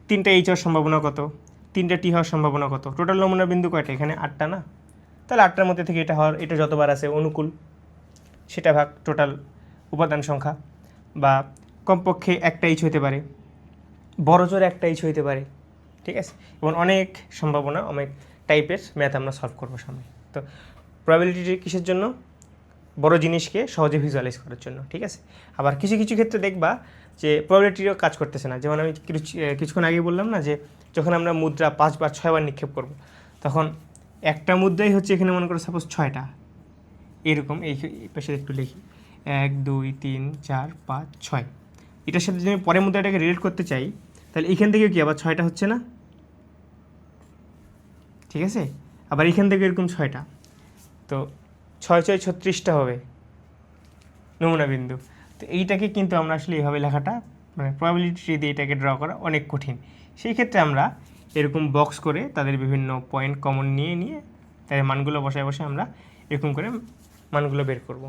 3টা এইচ হওয়ার সম্ভাবনা কত, 3টা টি হওয়ার সম্ভাবনা কত, টোটাল নমুনা বিন্দু কয়টা, এখানে 8টা না, তাহলে 8টার মধ্যে থেকে এটা হওয়ার, এটা যতবার আছে অনুকূল সেটা ভাগ টোটাল উপাদান সংখ্যা, বা কমপক্ষে একটা এইচ হইতে পারে, বড় জোর একটা এইচ হইতে পারে, ঠিক আছে। এবং অনেক সম্ভাবনা, অনেক টাইপের ম্যাথ আমরা সলভ করবো সামনে। তো প্রবাবিলিটি কিসের জন্য? বড় জিনিসকে সহজে ভিজুয়ালাইজ করার জন্য, ঠিক আছে। আবার কিছু কিছু ক্ষেত্রে দেখবা যে প্রবাবিলিটিও কাজ করতেছে না, যেমন আমি কিছুক্ষণ আগে বললাম না যে যখন আমরা মুদ্রা 5 বা 6 বার নিক্ষেপ করব, তখন একটা মুদ্রাই হচ্ছে এখানে মনে করো সাপোজ 6টা, এরকম এই পাশে একটু লিখি 1 2 3 4 5 6। এটার সাথে যদি আমি পরের মুদ্রাটাকে রিলেট করতে চাই, তাহলে এখান থেকে কি আবার 6টা হচ্ছে না, ঠিক আছে। আবার এখান থেকে এরকম 6টা, তো 6 6 36টা হবে নমুনা বিন্দু। তো এইটাকে কিন্তু আমরা আসলে এইভাবে লেখাটা, মানে প্রবাবিলিটি দিয়ে এটাকে ড্র করা অনেক কঠিন। সেই ক্ষেত্রে আমরা এরকম বক্স করে তাদের বিভিন্ন পয়েন্ট কমন নিয়ে তাদের মানগুলো বসায় আমরা এরকম করে মানগুলো বের করব।